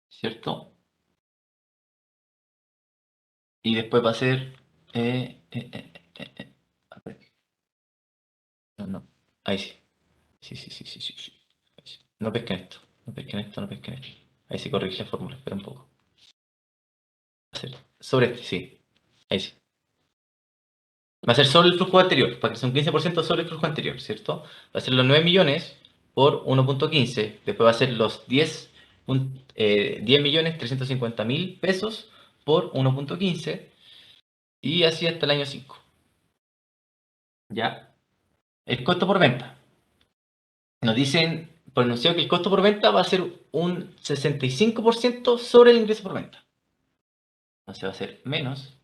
¿cierto? Y después va a ser... a ver. No. Ahí sí. Sí. Ahí sí. No pesquen esto. No pesquen esto. Ahí sí corrige la fórmula. Espera un poco. Va a ser sobre este, sí. Ahí sí. Va a ser sobre el flujo anterior, para que sea un 15% sobre el flujo anterior, ¿cierto? Va a ser los 9 millones por 1.15. Después va a ser los 10.350.000 pesos por 1.15. Y así hasta el año 5. ¿Ya? El costo por venta. Nos dicen, por enunciado, que el costo por venta va a ser un 65% sobre el ingreso por venta. Entonces va a ser menos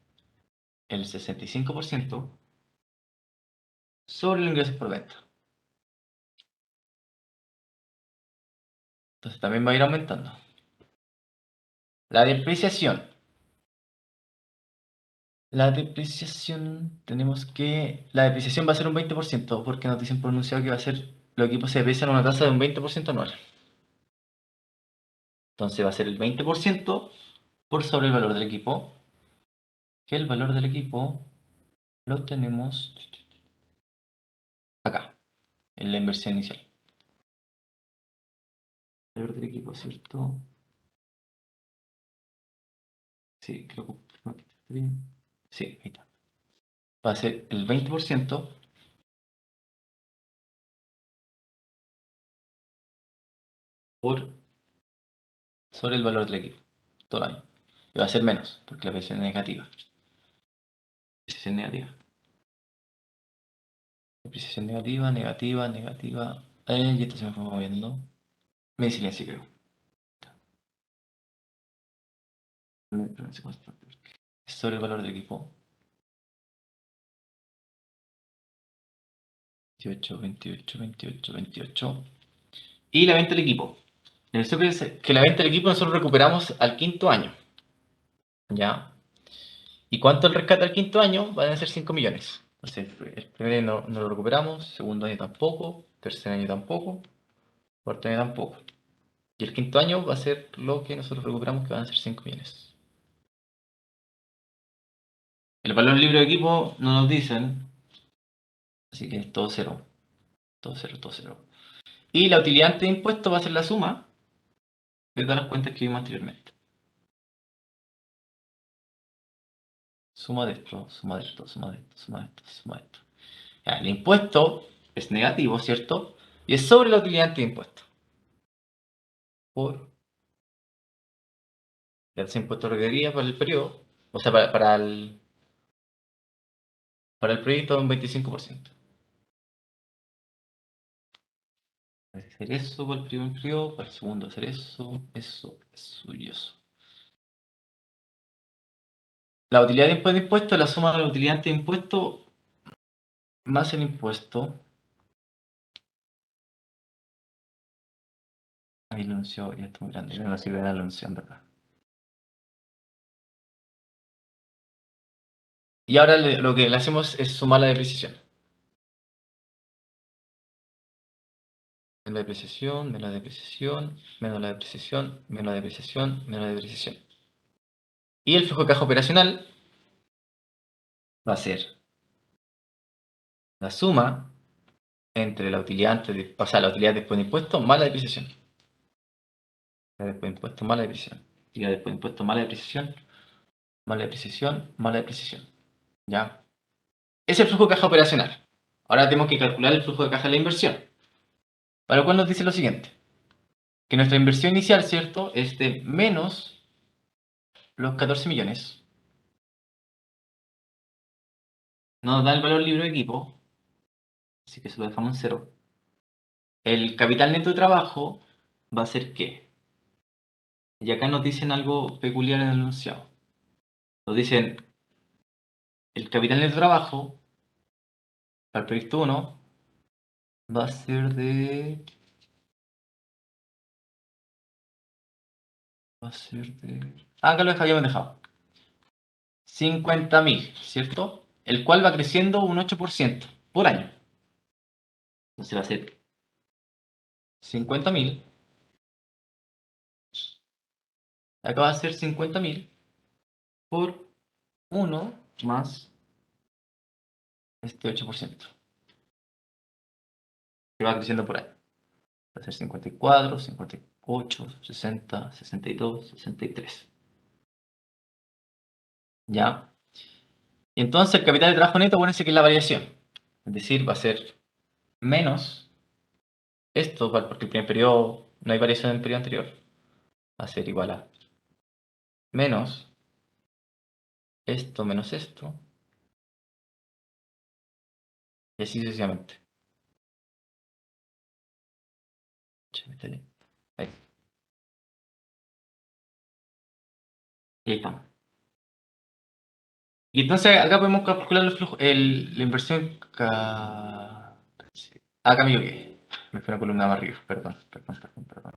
el 65% sobre el ingreso por venta. Entonces también va a ir aumentando. La depreciación. La depreciación va a ser un 20% porque nos dicen por enunciado que va a ser, los equipos se deprecian a una tasa de un 20% anual. Entonces va a ser el 20% por sobre el valor del equipo que el valor del equipo lo tenemos acá, en la inversión inicial. El valor del equipo, ¿cierto? Sí, creo que está bien. Sí, ahí está. Va a ser el 20% sobre el valor del equipo, todo el año. Y va a ser menos, porque la presión es negativa. Presión negativa. Depreciación negativa, negativa, negativa. Y esto se me fue moviendo. Me silencio, creo. Sobre el valor del equipo. 28, 28, 28, 28. Y la venta del equipo. Que la venta del equipo nosotros recuperamos al quinto año. ¿Ya? ¿Y cuánto el rescate al quinto año? Van a ser 5 millones. Entonces, el primer año no lo recuperamos, segundo año tampoco, tercer año tampoco, cuarto año tampoco. Y el quinto año va a ser lo que nosotros recuperamos, que van a ser 5 millones. El valor libre de equipo no nos dicen, así que es todo cero. Todo cero, todo cero. Y la utilidad ante impuesto va a ser la suma de todas las cuentas que vimos anteriormente. Suma de esto, suma de esto, suma de esto, suma de esto, suma de esto. Ya, el impuesto es negativo, ¿cierto? Y es sobre la utilidad ante impuesto. Por el impuesto requeriría para el periodo, o sea, para el proyecto un 25%. Hacer eso para el primer periodo, para el segundo hacer eso, eso, eso y eso. La utilidad después de impuesto es la suma de la utilidad ante impuesto más el impuesto. Ahí lo anunció, ya está muy grande, no sirve de la anuncio, en verdad. Y ahora lo que le hacemos es sumar la depreciación. Menos la depreciación, menos la depreciación, menos la depreciación, menos la depreciación, menos la depreciación. Y el flujo de caja operacional va a ser la suma entre la utilidad o sea, la utilidad después de impuesto más la depreciación. La después de impuesto más la depreciación. Y la después de impuesto más la depreciación, más la depreciación, más la depreciación. ¿Ya? Es el flujo de caja operacional. Ahora tenemos que calcular el flujo de caja de la inversión. Para lo cual nos dice lo siguiente. Que nuestra inversión inicial, ¿cierto? Es de menos los 14 millones. Nos da el valor libre de equipo. Así que se lo dejamos en cero. El capital neto de trabajo va a ser ¿qué? Y acá nos dicen algo peculiar en el enunciado. Nos dicen el capital neto de trabajo para el proyecto 1 va a ser de... acá lo habíamos dejado. 50.000, ¿cierto? El cual va creciendo un 8% por año. Entonces va a ser 50.000. Acá va a ser 50.000 por 1 más este 8%. Que va creciendo por año. Va a ser 54, 58, 60, 62, 63. ¿Ya? Y entonces el capital de trabajo neto, acuérdense que es la variación. Es decir, va a ser menos esto, porque el primer periodo no hay variación en el periodo anterior. Va a ser igual a menos esto menos esto. Y así sucesivamente. Ahí. Y ahí estamos. Y entonces acá podemos calcular el flujo, la inversión. Acá me equivoqué. Me fui una columna más arriba. Perdón, perdón, perdón, perdón.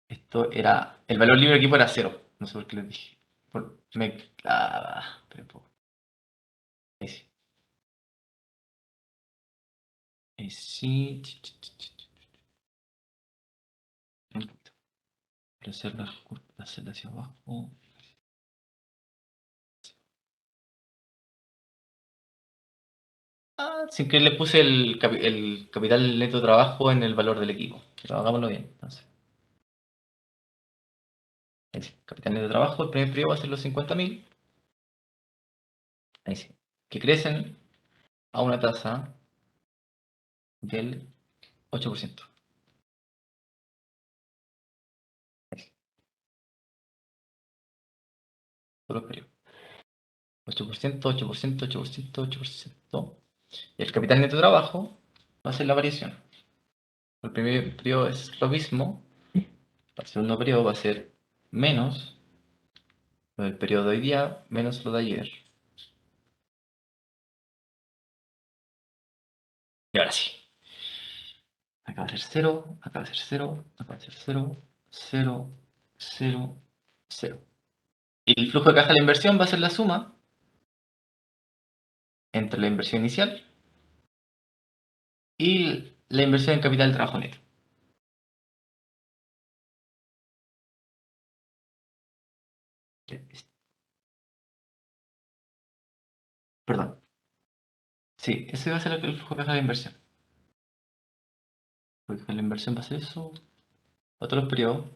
Esto era. El valor libre de equipo era 0. No sé por qué les dije. Espera un poco. Ahí sí. Ahí sí. Un poquito. Quiero hacer las curvas hacia abajo. Sin que le puse el capital neto de trabajo en el valor del equipo. Pero hagámoslo bien. Entonces, ahí sí, capital neto de trabajo, el primer periodo va a ser los 50.000. Ahí sí. Que crecen a una tasa del 8%. Ahí sí, todos los periodos. 8%, 8%, 8%, 8%. Y el capital neto de trabajo va a ser la variación. El primer periodo es lo mismo. El segundo periodo va a ser menos lo del periodo de hoy día menos lo de ayer. Y ahora sí. Acá va a ser 0, acá va a ser 0, acá va a ser 0, 0, 0, 0. Y el flujo de caja de la inversión va a ser la suma entre la inversión inicial y la inversión en capital de trabajo neto. Perdón. Sí, ese va a ser el flujo de caja de la inversión. Porque la inversión va a ser eso, a todos los periodos.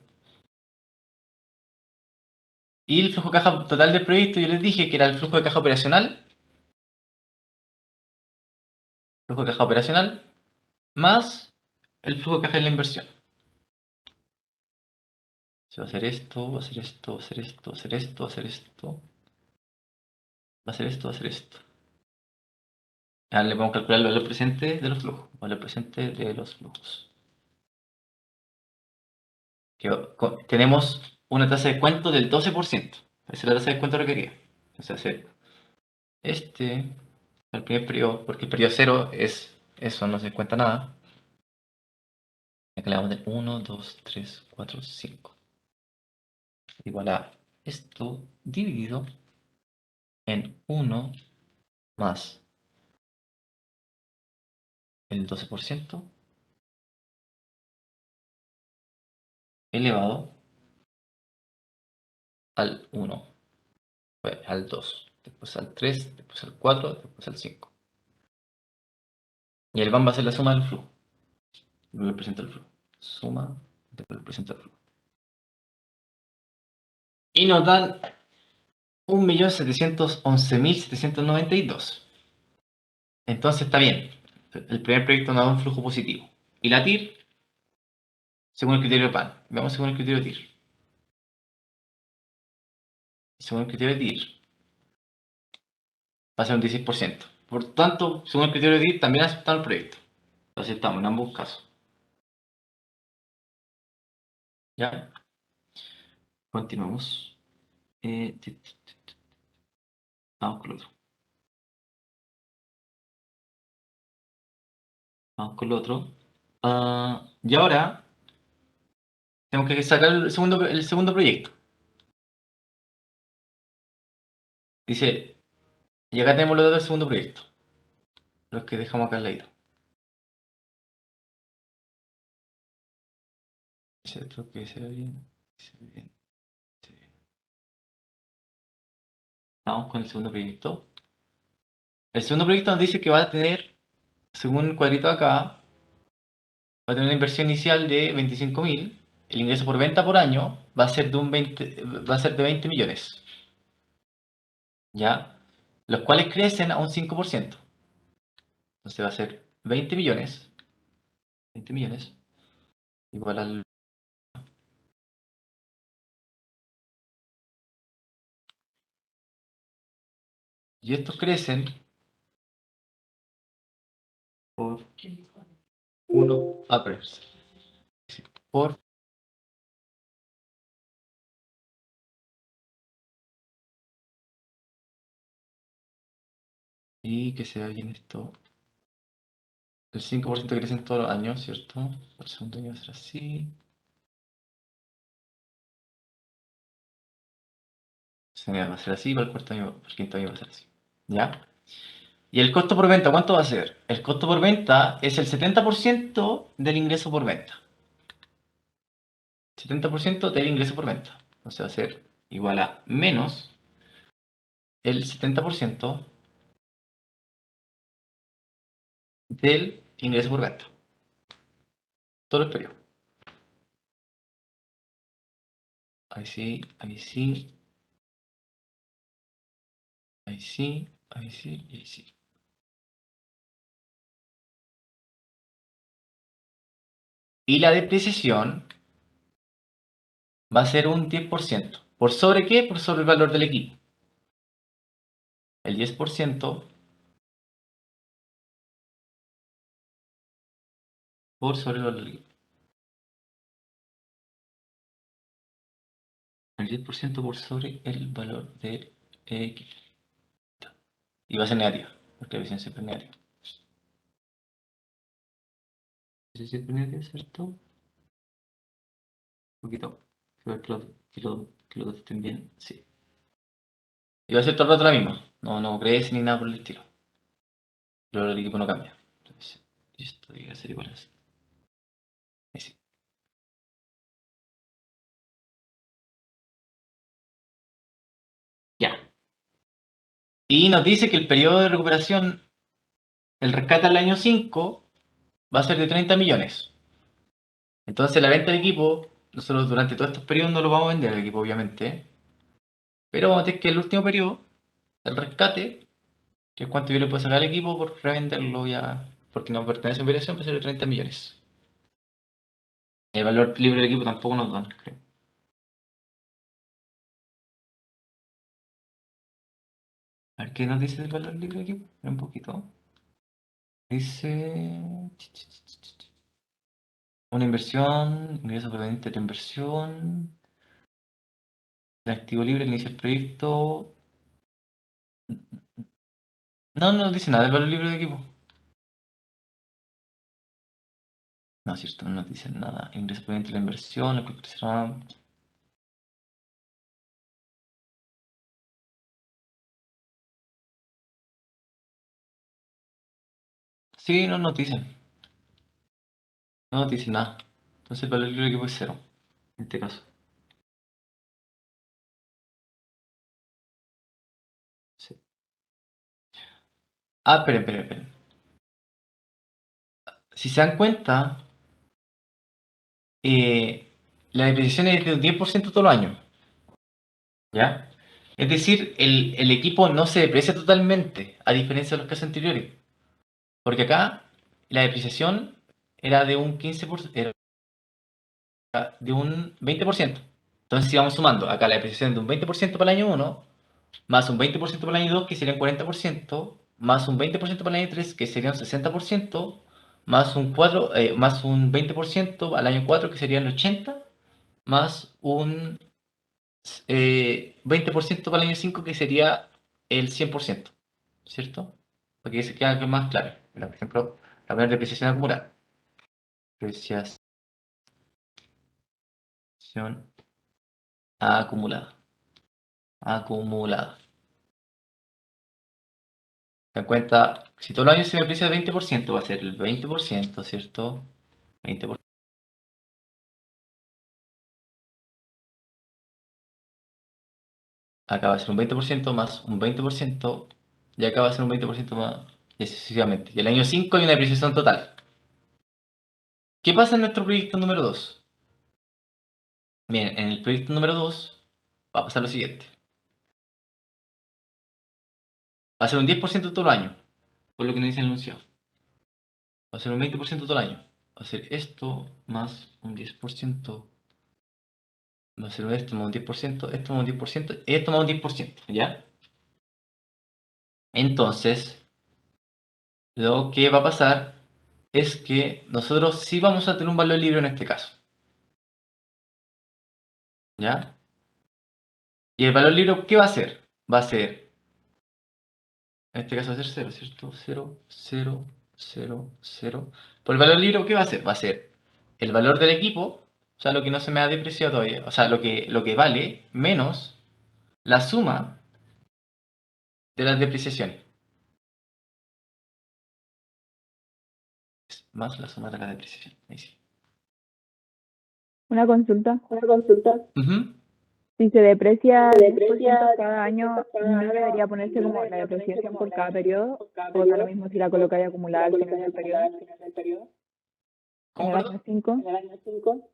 Y el flujo de caja total del proyecto, yo les dije que era el flujo de caja operacional, flujo de caja operacional, más el flujo de caja de la inversión. Se va a hacer esto, va a hacer esto, va a hacer esto, va a hacer esto, va a hacer esto. Va a hacer esto, va a hacer esto. Ahora le podemos calcular el valor presente de los flujos. Valor presente de los flujos. Tenemos una tasa de descuento del 12%. Esa es la tasa de descuento requerida. Entonces hacer este al primer periodo, porque el periodo 0 es eso, no se cuenta nada. Acá le vamos a dar 1, 2, 3, 4, 5. Igual a esto dividido en 1 más el 12% elevado al 1, al 2, después al 3, después al 4, después al 5. Y el BAM va a ser la suma del flujo. Lo representa el flujo. Suma de lo representa el flujo. Y nos dan 1.711.792. Entonces está bien. El primer proyecto nos da un flujo positivo. Y la TIR, según el criterio de PAN. Veamos según el criterio de TIR. Según el criterio de TIR, va a ser un 16%. Por tanto, según el criterio de TIR, también aceptamos el proyecto. Lo aceptamos en ambos casos. ¿Ya? Continuamos. Vamos con el otro. Vamos con el otro. Y ahora tenemos que sacar el segundo proyecto. Dice, y acá tenemos los datos del segundo proyecto. Los que dejamos acá al lado. Dice esto que se ve bien. Se ve bien. Se ve bien. Vamos con el segundo proyecto. El segundo proyecto nos dice que va a tener, según el cuadrito acá, va a tener una inversión inicial de 25.000. El ingreso por venta por año va a ser de 20 millones. ¿Ya? Los cuales crecen a un 5%. Entonces va a ser 20 millones. 20 millones. Igual al... Y estos crecen por 1. Pero por... Y que se vea bien esto. El 5% crece en todos los años, ¿cierto? El segundo año va a ser así. Se me va a ser así, para el cuarto año, para el quinto año va a ser así. ¿Ya? ¿Y el costo por venta cuánto va a ser? El costo por venta es el 70% del ingreso por venta. 70% del ingreso por venta. Entonces va a ser igual a menos el 70% del ingreso por gasto. Todos los periodos. Ahí sí, ahí sí. Ahí sí, ahí sí y ahí sí. Y la depreciación va a ser un 10%. ¿Por sobre qué? Por sobre el valor del equipo. El 10% por sobre el valor del equipo. El 10% por sobre el valor del equipo. Y va a ser negativa, porque la visión siempre es negativa. ¿Es siempre negativa, cierto? Un poquito. Que lo estén bien, sí. Y va a ser todo el rato la misma. No crece ni nada por el estilo. Pero el equipo no cambia. Entonces, esto debería ser igual a esto. Ahí sí. Ya. Y nos dice que el periodo de recuperación, el rescate al año 5, va a ser de 30 millones. Entonces la venta del equipo, nosotros durante todos estos periodos no lo vamos a vender el equipo, obviamente. Pero vamos a tener que el último periodo, el rescate, que es cuánto yo le puedo sacar al equipo por revenderlo ya, porque no pertenece a operación, va a ser de 30 millones. El valor libre del equipo tampoco nos dan, creo. A ver qué nos dice el valor libre del equipo. Un poquito. Dice... Una inversión, ingreso proveniente de la inversión, el activo libre, el inicio del proyecto. No nos dice nada del valor libre del equipo. No, es cierto, no nos dice nada. Ingreso proveniente de la inversión, el cual será... Sí, no nos dicen. No nos dicen nada. Entonces el valor libre del equipo es cero, en este caso. Sí. Ah, esperen. Si se dan cuenta, la depreciación es de un 10% todos los años. ¿Ya? Es decir, el equipo no se deprecia totalmente, a diferencia de los casos anteriores. Porque acá la depreciación era de un 15%, era de un 20%. Entonces, si vamos sumando acá la depreciación de un 20% para el año 1, más un 20% para el año 2, que serían 40%, más un 20% para el año 3, que serían 60%, más un 20% al año 4, que serían 80%, más un 20% para el año 5, que sería el 100%, ¿cierto? Para que se quede más claro. Por ejemplo, la primera depreciación acumulada. Depreciación acumulada. Acumulada. Ten en cuenta, si todos los años se me aprecia el 20%, va a ser el 20%, ¿cierto? 20%. Acá va a ser un 20% más un 20%, y acá va a ser un 20% más, y así sucesivamente. Y el año 5 hay una depreciación total. ¿Qué pasa en nuestro proyecto número 2? Bien, en el proyecto número 2 va a pasar lo siguiente. Va a ser un 10% todo el año, por lo que nos dice el enunciado. Va a ser un 20% todo el año. Va a ser esto más un 10%. Va a ser esto más un 10%, esto más un 10%, y esto más un 10%, ¿ya? Entonces, lo que va a pasar es que nosotros sí vamos a tener un valor libre en este caso, ¿ya? Y el valor libre, ¿qué va a ser? Va a ser, en este caso va a ser 0, ¿cierto? 0, 0, 0, 0. Por el valor libre, ¿qué va a ser? Va a ser el valor del equipo, o sea, lo que no se me ha depreciado todavía, o sea, lo que vale, menos la suma de las depreciaciones. Más la suma de la depreciación. Ahí sí. Una consulta. Ujú. Si se deprecia 10% cada año, ¿no debería ponerse como la depreciación por cada periodo? ¿O da lo mismo si la colocáis acumulada al final del periodo? ¿En ¿Cómo, el perdón? año 5?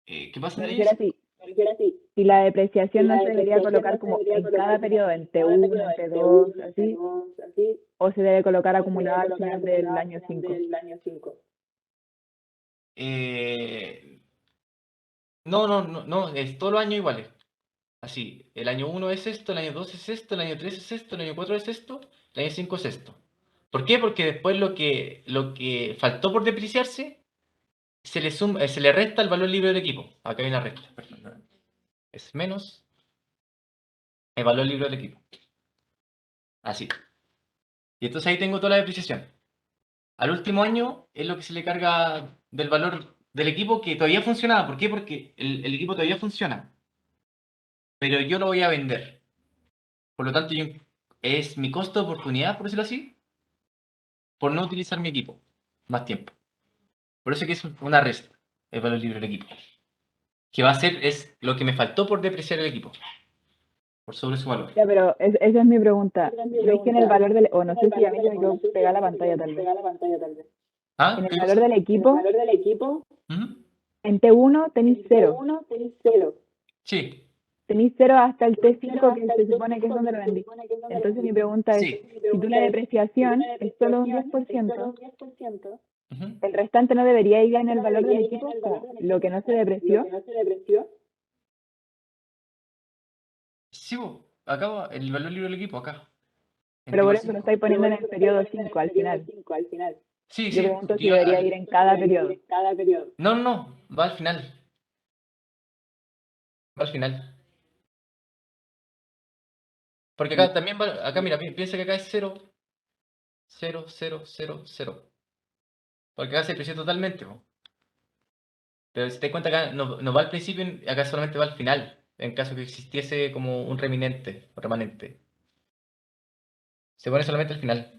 ¿Qué pasa Me ahí? refiero así. Si la depreciación no se debería colocar como en cada periodo, en T1, en T2, así, o se debe colocar acumulada al final del año 5. No, es todos los años iguales. Así, el año 1 es esto, el año 2 es esto, el año 3 es esto, el año 4 es esto, el año 5 es esto. ¿Por qué? Porque después lo que faltó por depreciarse se le resta el valor libre del equipo. Acá hay una resta, perdón. Es menos el valor libre del equipo. Así. Y entonces ahí tengo toda la depreciación. Al último año es lo que se le carga del valor del equipo que todavía funcionaba. ¿Por qué? Porque el equipo todavía funciona. Pero yo lo voy a vender. Por lo tanto, es mi costo de oportunidad, por decirlo así, por no utilizar mi equipo más tiempo. Por eso que es una resta, el valor libre del equipo. Que va a ser es lo que me faltó por depreciar el equipo. Por sobre su valor. Ya, pero esa es mi pregunta. ¿Veis que en el valor del, o no sé si a mí se me quedó pegada la pantalla tal vez? ¿Ah? En el ¿Qué valor cosa? del equipo, ¿Mm? en T1 tenéis 0. Sí. Tenéis 0 hasta el T5, que se supone que es donde lo vendí. Entonces mi pregunta es, Sí. si tú la depreciación es solo un 10%, Ujú. el restante no debería ir en el valor del equipo, como lo que no se depreció. Sí, acá va el valor libre del equipo, acá. En Pero por T eso lo 5. estáis poniendo en el periodo 5 al final. Sí, Yo sí. pregunto si debería ir en cada periodo. No, va al final. Va al final. Porque acá también va, acá mira, piensa que acá es 0, 0, 0, 0, 0. Porque acá se depreció totalmente, po. Pero si te das cuenta acá no va al principio, acá solamente va al final. En caso que existiese como un remanente o remanente. Se pone solamente al final.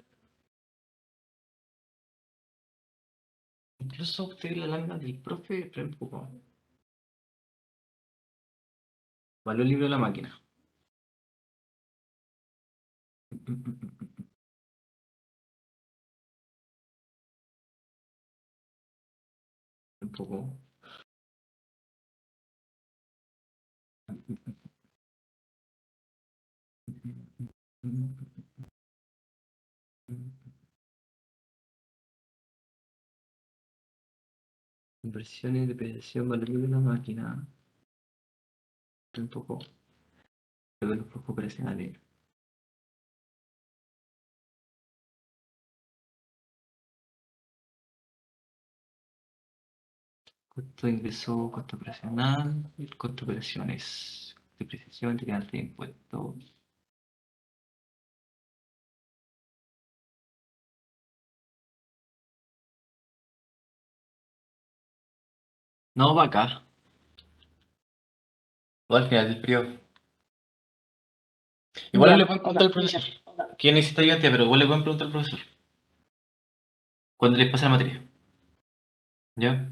Incluso obtener la lámina del profe, espera un poco. Valor libre de la máquina. Un poco. Inversiones, depreciación, valor libre de la máquina. Un poco. De los flujos operacionales. Costo de ingreso, costo operacional, el costo de operaciones, depreciación, tirante de impuestos. No, va acá. Va al final del periodo. Igual Ya, le pueden preguntar al profesor. ¿Quién necesita ayudante? Pero igual le pueden preguntar al profesor. Cuando les pase la materia. ¿Ya?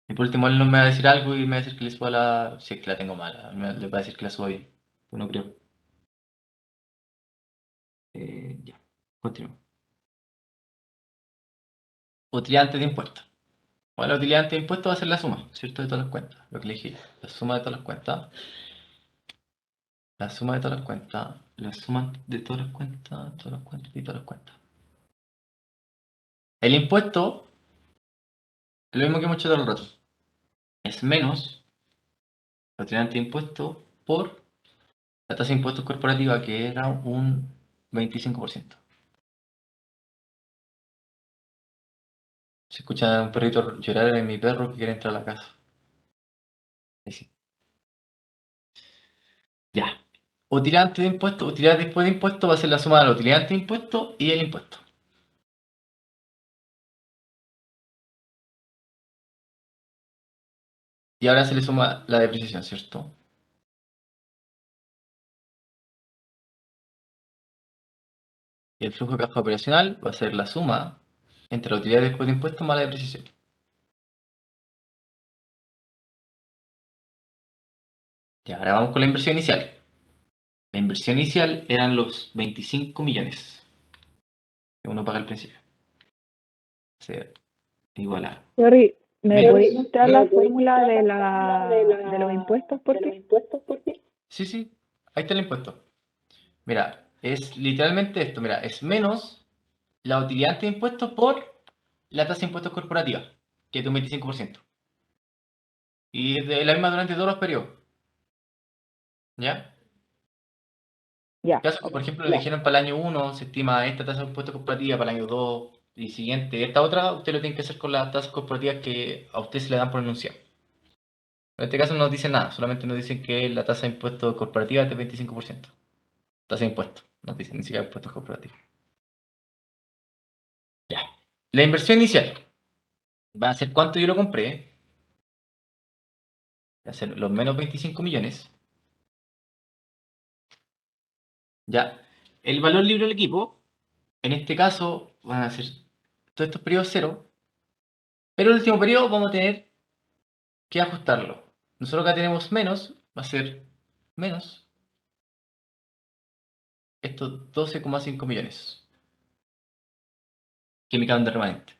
Y por último, él no me va a decir algo y me va a decir que le suba la. Si es que la tengo mala. Le va a decir que la suba bien. Yo no creo. Ya. Continúo. Utilidad antes de impuestos. Bueno, la utilidad antes de impuestos va a ser la suma, ¿cierto? De todas las cuentas. Lo que le dije. La suma de todas las cuentas. La suma de todas las cuentas. La suma de todas las cuentas. Todas las cuentas y todas las cuentas. El impuesto es lo mismo que hemos hecho todo el rato. Es menos la utilidad antes de impuestos por la tasa de impuestos corporativa, que era un 25%. Se escucha un perrito llorar en mi perro que quiere entrar a la casa. Ahí sí. Ya. Utilidad antes de impuesto, utilidad después de impuesto va a ser la suma de la utilidad antes de impuesto y el impuesto. Y ahora se le suma la depreciación, ¿cierto? Y el flujo de caja operacional va a ser la suma entre la utilidad después de impuesto más la depreciación. Ya, ahora vamos con la inversión inicial. La inversión inicial eran los 25 millones que uno paga al principio. O sea, igual a Sorry, ¿me menos. podéis mostrar la fórmula de los impuestos? ¿Por qué? Sí, ahí está el impuesto. Mira, es literalmente esto, mira, es menos la utilidad ante impuestos por la tasa de impuestos corporativa, que es de un 25%. Y es de la misma durante todos los periodos. ¿Ya? En Ya. caso que, por ejemplo, le dijeron para el año 1, se estima esta tasa de impuestos corporativa, para el año 2 y siguiente, esta otra, usted lo tiene que hacer con las tasas corporativas que a usted se le dan por enunciado. En este caso no nos dicen nada, solamente nos dicen que la tasa de impuestos corporativa es de 25%. Tasa de impuestos, nos dicen, ni siquiera impuestos corporativos. Ya. La inversión inicial va a ser cuánto yo lo compré. Va a ser los menos 25 millones. Ya. El valor libre del equipo, en este caso, van a ser todos estos periodos cero. Pero el último periodo vamos a tener que ajustarlo. Nosotros acá tenemos menos, va a ser menos estos 12,5 millones que me quedan de remanente.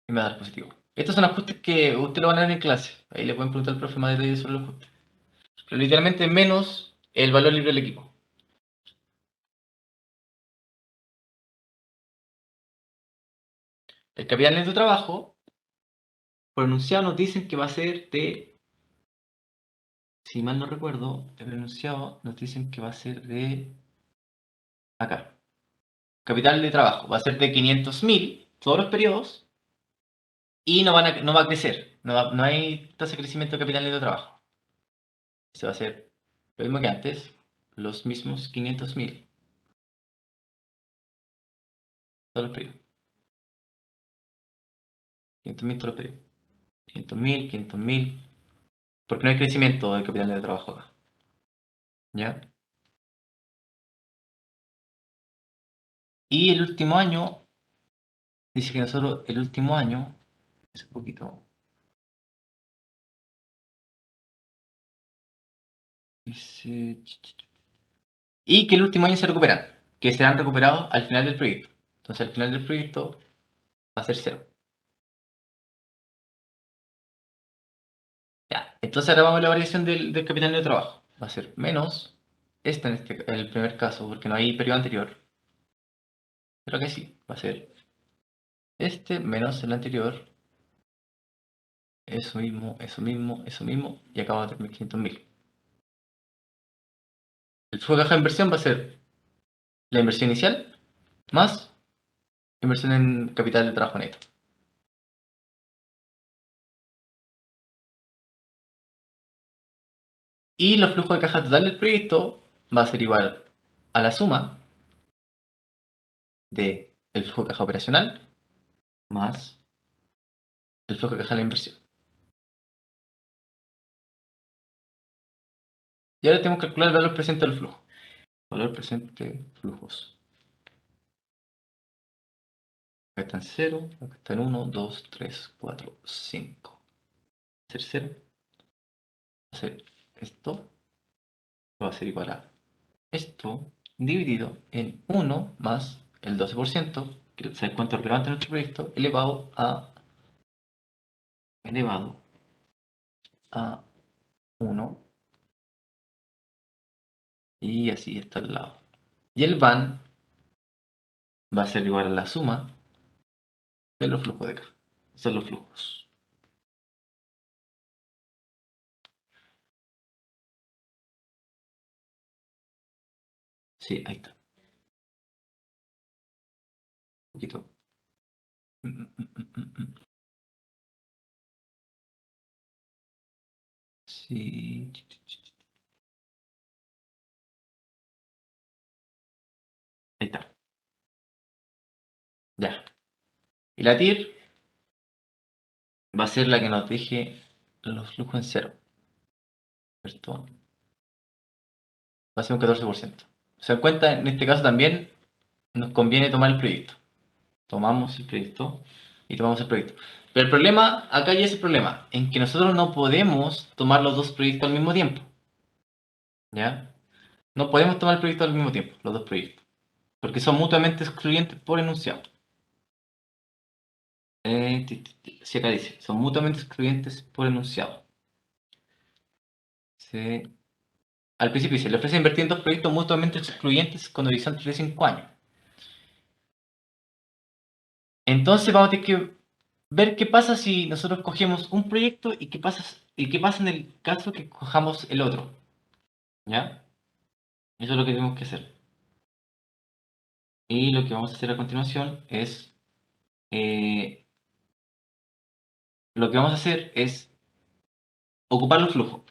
Y me va a dar positivo. Estos son ajustes que usted lo van a ver en clase. Ahí le pueden preguntar al profe más detalles sobre los ajustes. Pero literalmente menos el valor libre del equipo. El capital neto de trabajo, por enunciado nos dicen que va a ser de, si mal no recuerdo, el enunciado nos dicen que va a ser de acá. Capital de trabajo va a ser de 500.000 todos los periodos y no va a crecer. No hay tasa de crecimiento de capital neto de trabajo. Se va a hacer lo mismo que antes, los mismos 500.000 todos los periodos. 500.000 todos los periodos. 500.000, 500.000. Porque no hay crecimiento de capital neto de trabajo acá. ¿Ya? Y el último año, dice que nosotros el último año, es un poquito, dice, y que el último año se recuperan, que serán recuperados al final del proyecto. Entonces al final del proyecto va a ser cero. Ya, entonces ahora vamos a la variación del capital de trabajo. Va a ser menos esta en el primer caso, porque no hay periodo anterior. Pero que sí, va a ser este menos el anterior. Eso mismo, eso mismo, eso mismo. Y acá va a tener 500.000. El flujo de caja de inversión va a ser la inversión inicial más inversión en capital de trabajo neto. Y los flujos de caja total del proyecto va a ser igual a la suma del flujo de caja operacional más el flujo de caja de la inversión. Y ahora tenemos que calcular el valor presente del flujo. Valor presente, flujos. Acá está en 0, acá está en 1, 2, 3, 4, 5. Va a ser 0. Va a ser esto. Va a ser igual a esto dividido en 1 más el 12%, que es el cuánto relevante de nuestro proyecto, elevado a 1. Y así está al lado. Y el van va a ser igual a la suma de los flujos de caja. Son los flujos. Sí, ahí está. Un poquito. Sí. Ahí está. Ya. Y la TIR va a ser la que nos deje los flujos en cero. ¿Cierto? Va a ser un 14%. Se dan cuenta, en este caso también nos conviene tomar el proyecto. Tomamos el proyecto y tomamos el proyecto. Pero el problema, acá ya es el problema, en que nosotros no podemos tomar los dos proyectos al mismo tiempo. ¿Ya? No podemos tomar el proyecto al mismo tiempo, los dos proyectos, porque son mutuamente excluyentes por enunciado. Sí, acá dice, son mutuamente excluyentes por enunciado. Sí. Al principio dice, le ofrece invertir en dos proyectos mutuamente excluyentes con horizontes de 5 años. Entonces vamos a tener que ver qué pasa si nosotros cogemos un proyecto y qué pasa en el caso que cojamos el otro. ¿Ya? Eso es lo que tenemos que hacer. Y lo que vamos a hacer a continuación es... lo que vamos a hacer es ocupar los flujos.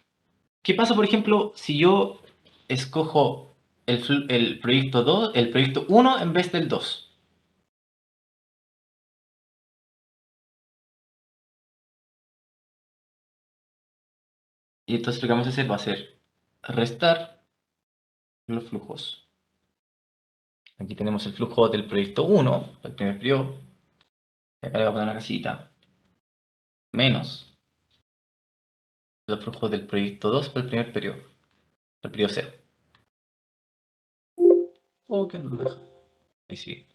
¿Qué pasa, por ejemplo, si yo escojo el proyecto 2, el proyecto 1 en vez del 2? Y entonces lo que vamos a hacer va a ser restar los flujos. Aquí tenemos el flujo del proyecto 1, el primer periodo. Y acá le voy a poner una casita. Menos los flujos del proyecto 2 para el primer periodo. El periodo 0. Oh, que no lo deja. Ahí sí.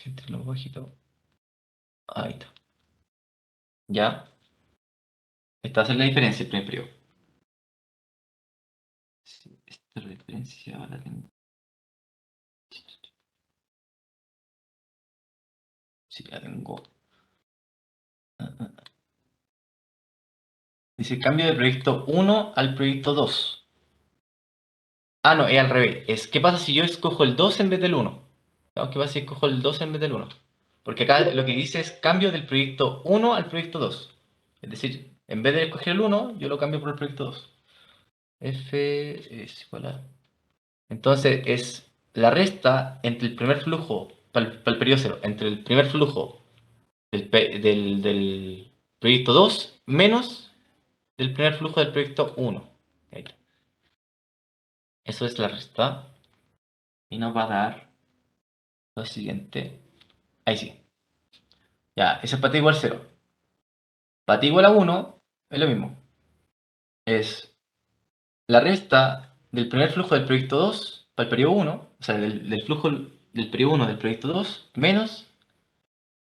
Gente, lo bajito. Ahí está. Ya. Esta va a ser la diferencia, el primer periodo. Sí, esta referencia la tengo. Sí, la tengo. Dice cambio de proyecto 1 al proyecto 2. Ah, no, es al revés. ¿Qué pasa si yo escojo el 2 en vez del 1? ¿No? ¿Qué pasa si escojo el 2 en vez del 1? Porque acá lo que dice es cambio del proyecto 1 al proyecto 2. Es decir, en vez de escoger el 1, yo lo cambio por el proyecto 2. F es igual a... Entonces es la resta entre el primer flujo, para el periodo 0, entre el primer flujo del proyecto 2 menos del primer flujo del proyecto 1. Ahí está. Eso es la resta. Y nos va a dar lo siguiente. Ahí sí. Ya, eso es para t igual 0. Para t igual a 1 es lo mismo. Es la resta del primer flujo del proyecto 2 para el periodo 1, o sea, del flujo del periodo 1 del proyecto 2, menos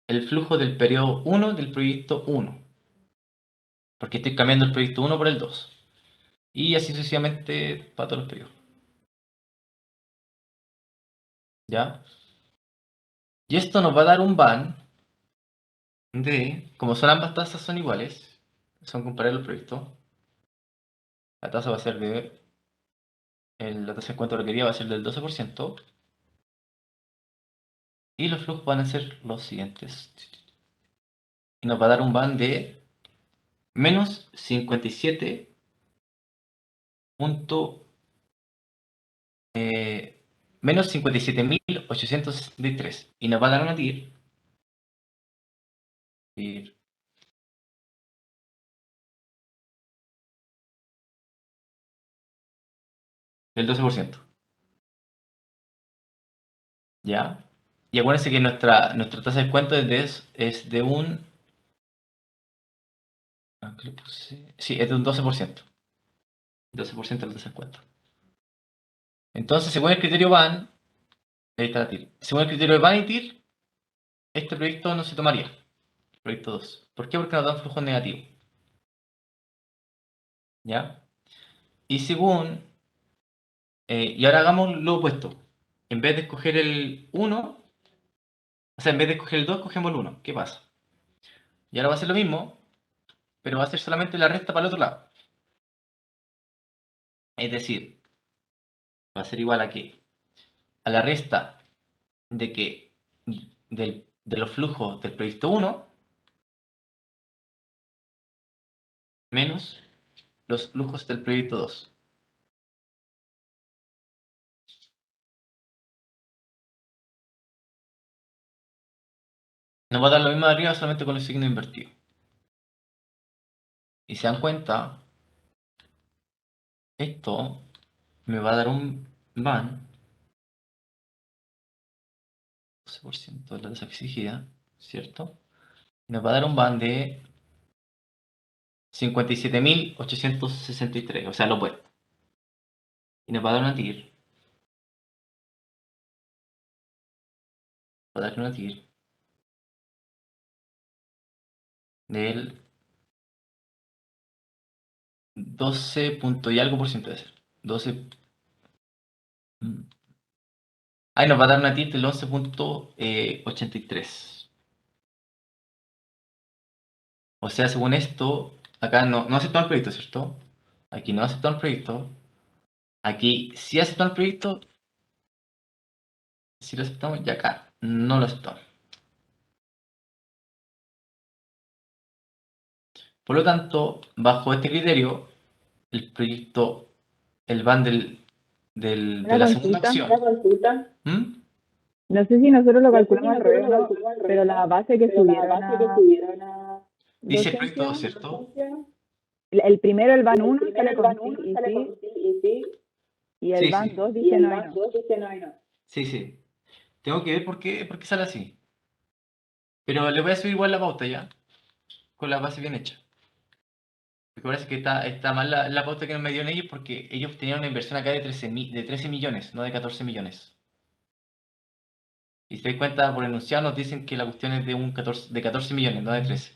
el flujo del periodo 1 del proyecto 1. Porque estoy cambiando el proyecto 1 por el 2. Y así sucesivamente para todos los periodos. ¿Ya? Y esto nos va a dar un ban de, como son ambas tasas son iguales, son comparables los proyectos, la tasa va a ser de, la tasa de cuenta de lotería va a ser del 12%, y los flujos van a ser los siguientes. Y nos va a dar un ban de menos 57 punto, menos 57.863. Y nos va a dar una TIR del 12%. ¿Ya? Y acuérdense que nuestra tasa de descuento es de un... ¿qué le puse? Sí, es de un 12%. 12% de la tasa de descuento. Entonces, según el criterio BAN, ahí está la TIR. Según el criterio de BAN y TIR, este proyecto no se tomaría. Proyecto 2. ¿Por qué? Porque nos da un flujo negativo. ¿Ya? Y según... y ahora hagamos lo opuesto. En vez de escoger el 1, o sea, en vez de escoger el 2, cogemos el 1. ¿Qué pasa? Y ahora va a ser lo mismo, pero va a ser solamente la resta para el otro lado. Es decir, va a ser igual a que a la resta de que de los flujos del proyecto 1 menos los flujos del proyecto 2. Nos va a dar lo mismo de arriba, solamente con el signo invertido. Y se dan cuenta, esto me va a dar un ban 12% de la tasa exigida, ¿cierto? Nos va a dar un ban de 57.863, o sea, lo opuesto. Y nos va a dar una TIR. Va a dar una TIR. Del 12 punto y algo por ciento de ser. 12. Ahí nos va a dar una TIR del 11.83. O sea, según esto, acá no aceptamos el proyecto, ¿cierto? Aquí no aceptamos el proyecto. Aquí sí aceptamos el proyecto. Sí lo aceptamos y acá no lo aceptamos. Por lo tanto, bajo este criterio, el proyecto, el ban de Una la segunda consulta. opción. ¿Mm? No sé si nosotros lo calculamos al revés o no, pero la base que subieron a Dice el proyecto docencia, 2, ¿cierto? el primero, el ban 1, sale con sí y sí, y el Sí, ban sí. 2 dice no y no. Sí, sí. Tengo que ver por qué sale así. Pero le voy a subir igual la pauta ya, con la base bien hecha. Porque parece que está mal la pauta que nos me dieron ellos porque ellos tenían una inversión acá de 13 millones, no de 14 millones. Y si te das cuenta, por enunciado nos dicen que la cuestión es de 14 millones, no de 13.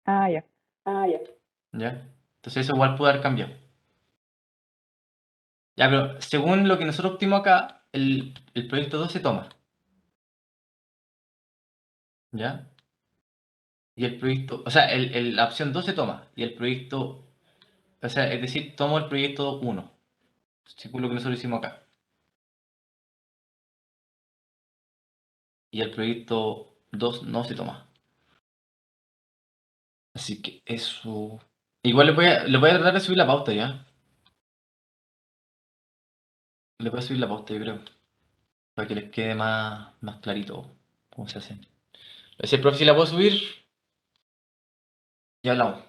Ah, ya. ¿Ya? Entonces eso igual pudo haber cambiado. Ya, pero según lo que nosotros optimamos acá, el proyecto 2 se toma. ¿Ya? Y el proyecto, o sea, la opción 2 se toma. Y el proyecto, o sea, es decir, tomo el proyecto 1. Según lo que nosotros hicimos acá. Y el proyecto 2 no se toma. Así que eso. Igual le voy a tratar de subir la pauta ya. Le voy a subir la pauta, yo creo. Para que les quede más clarito cómo se hace. Si el profe si la puedo subir, ya hablamos.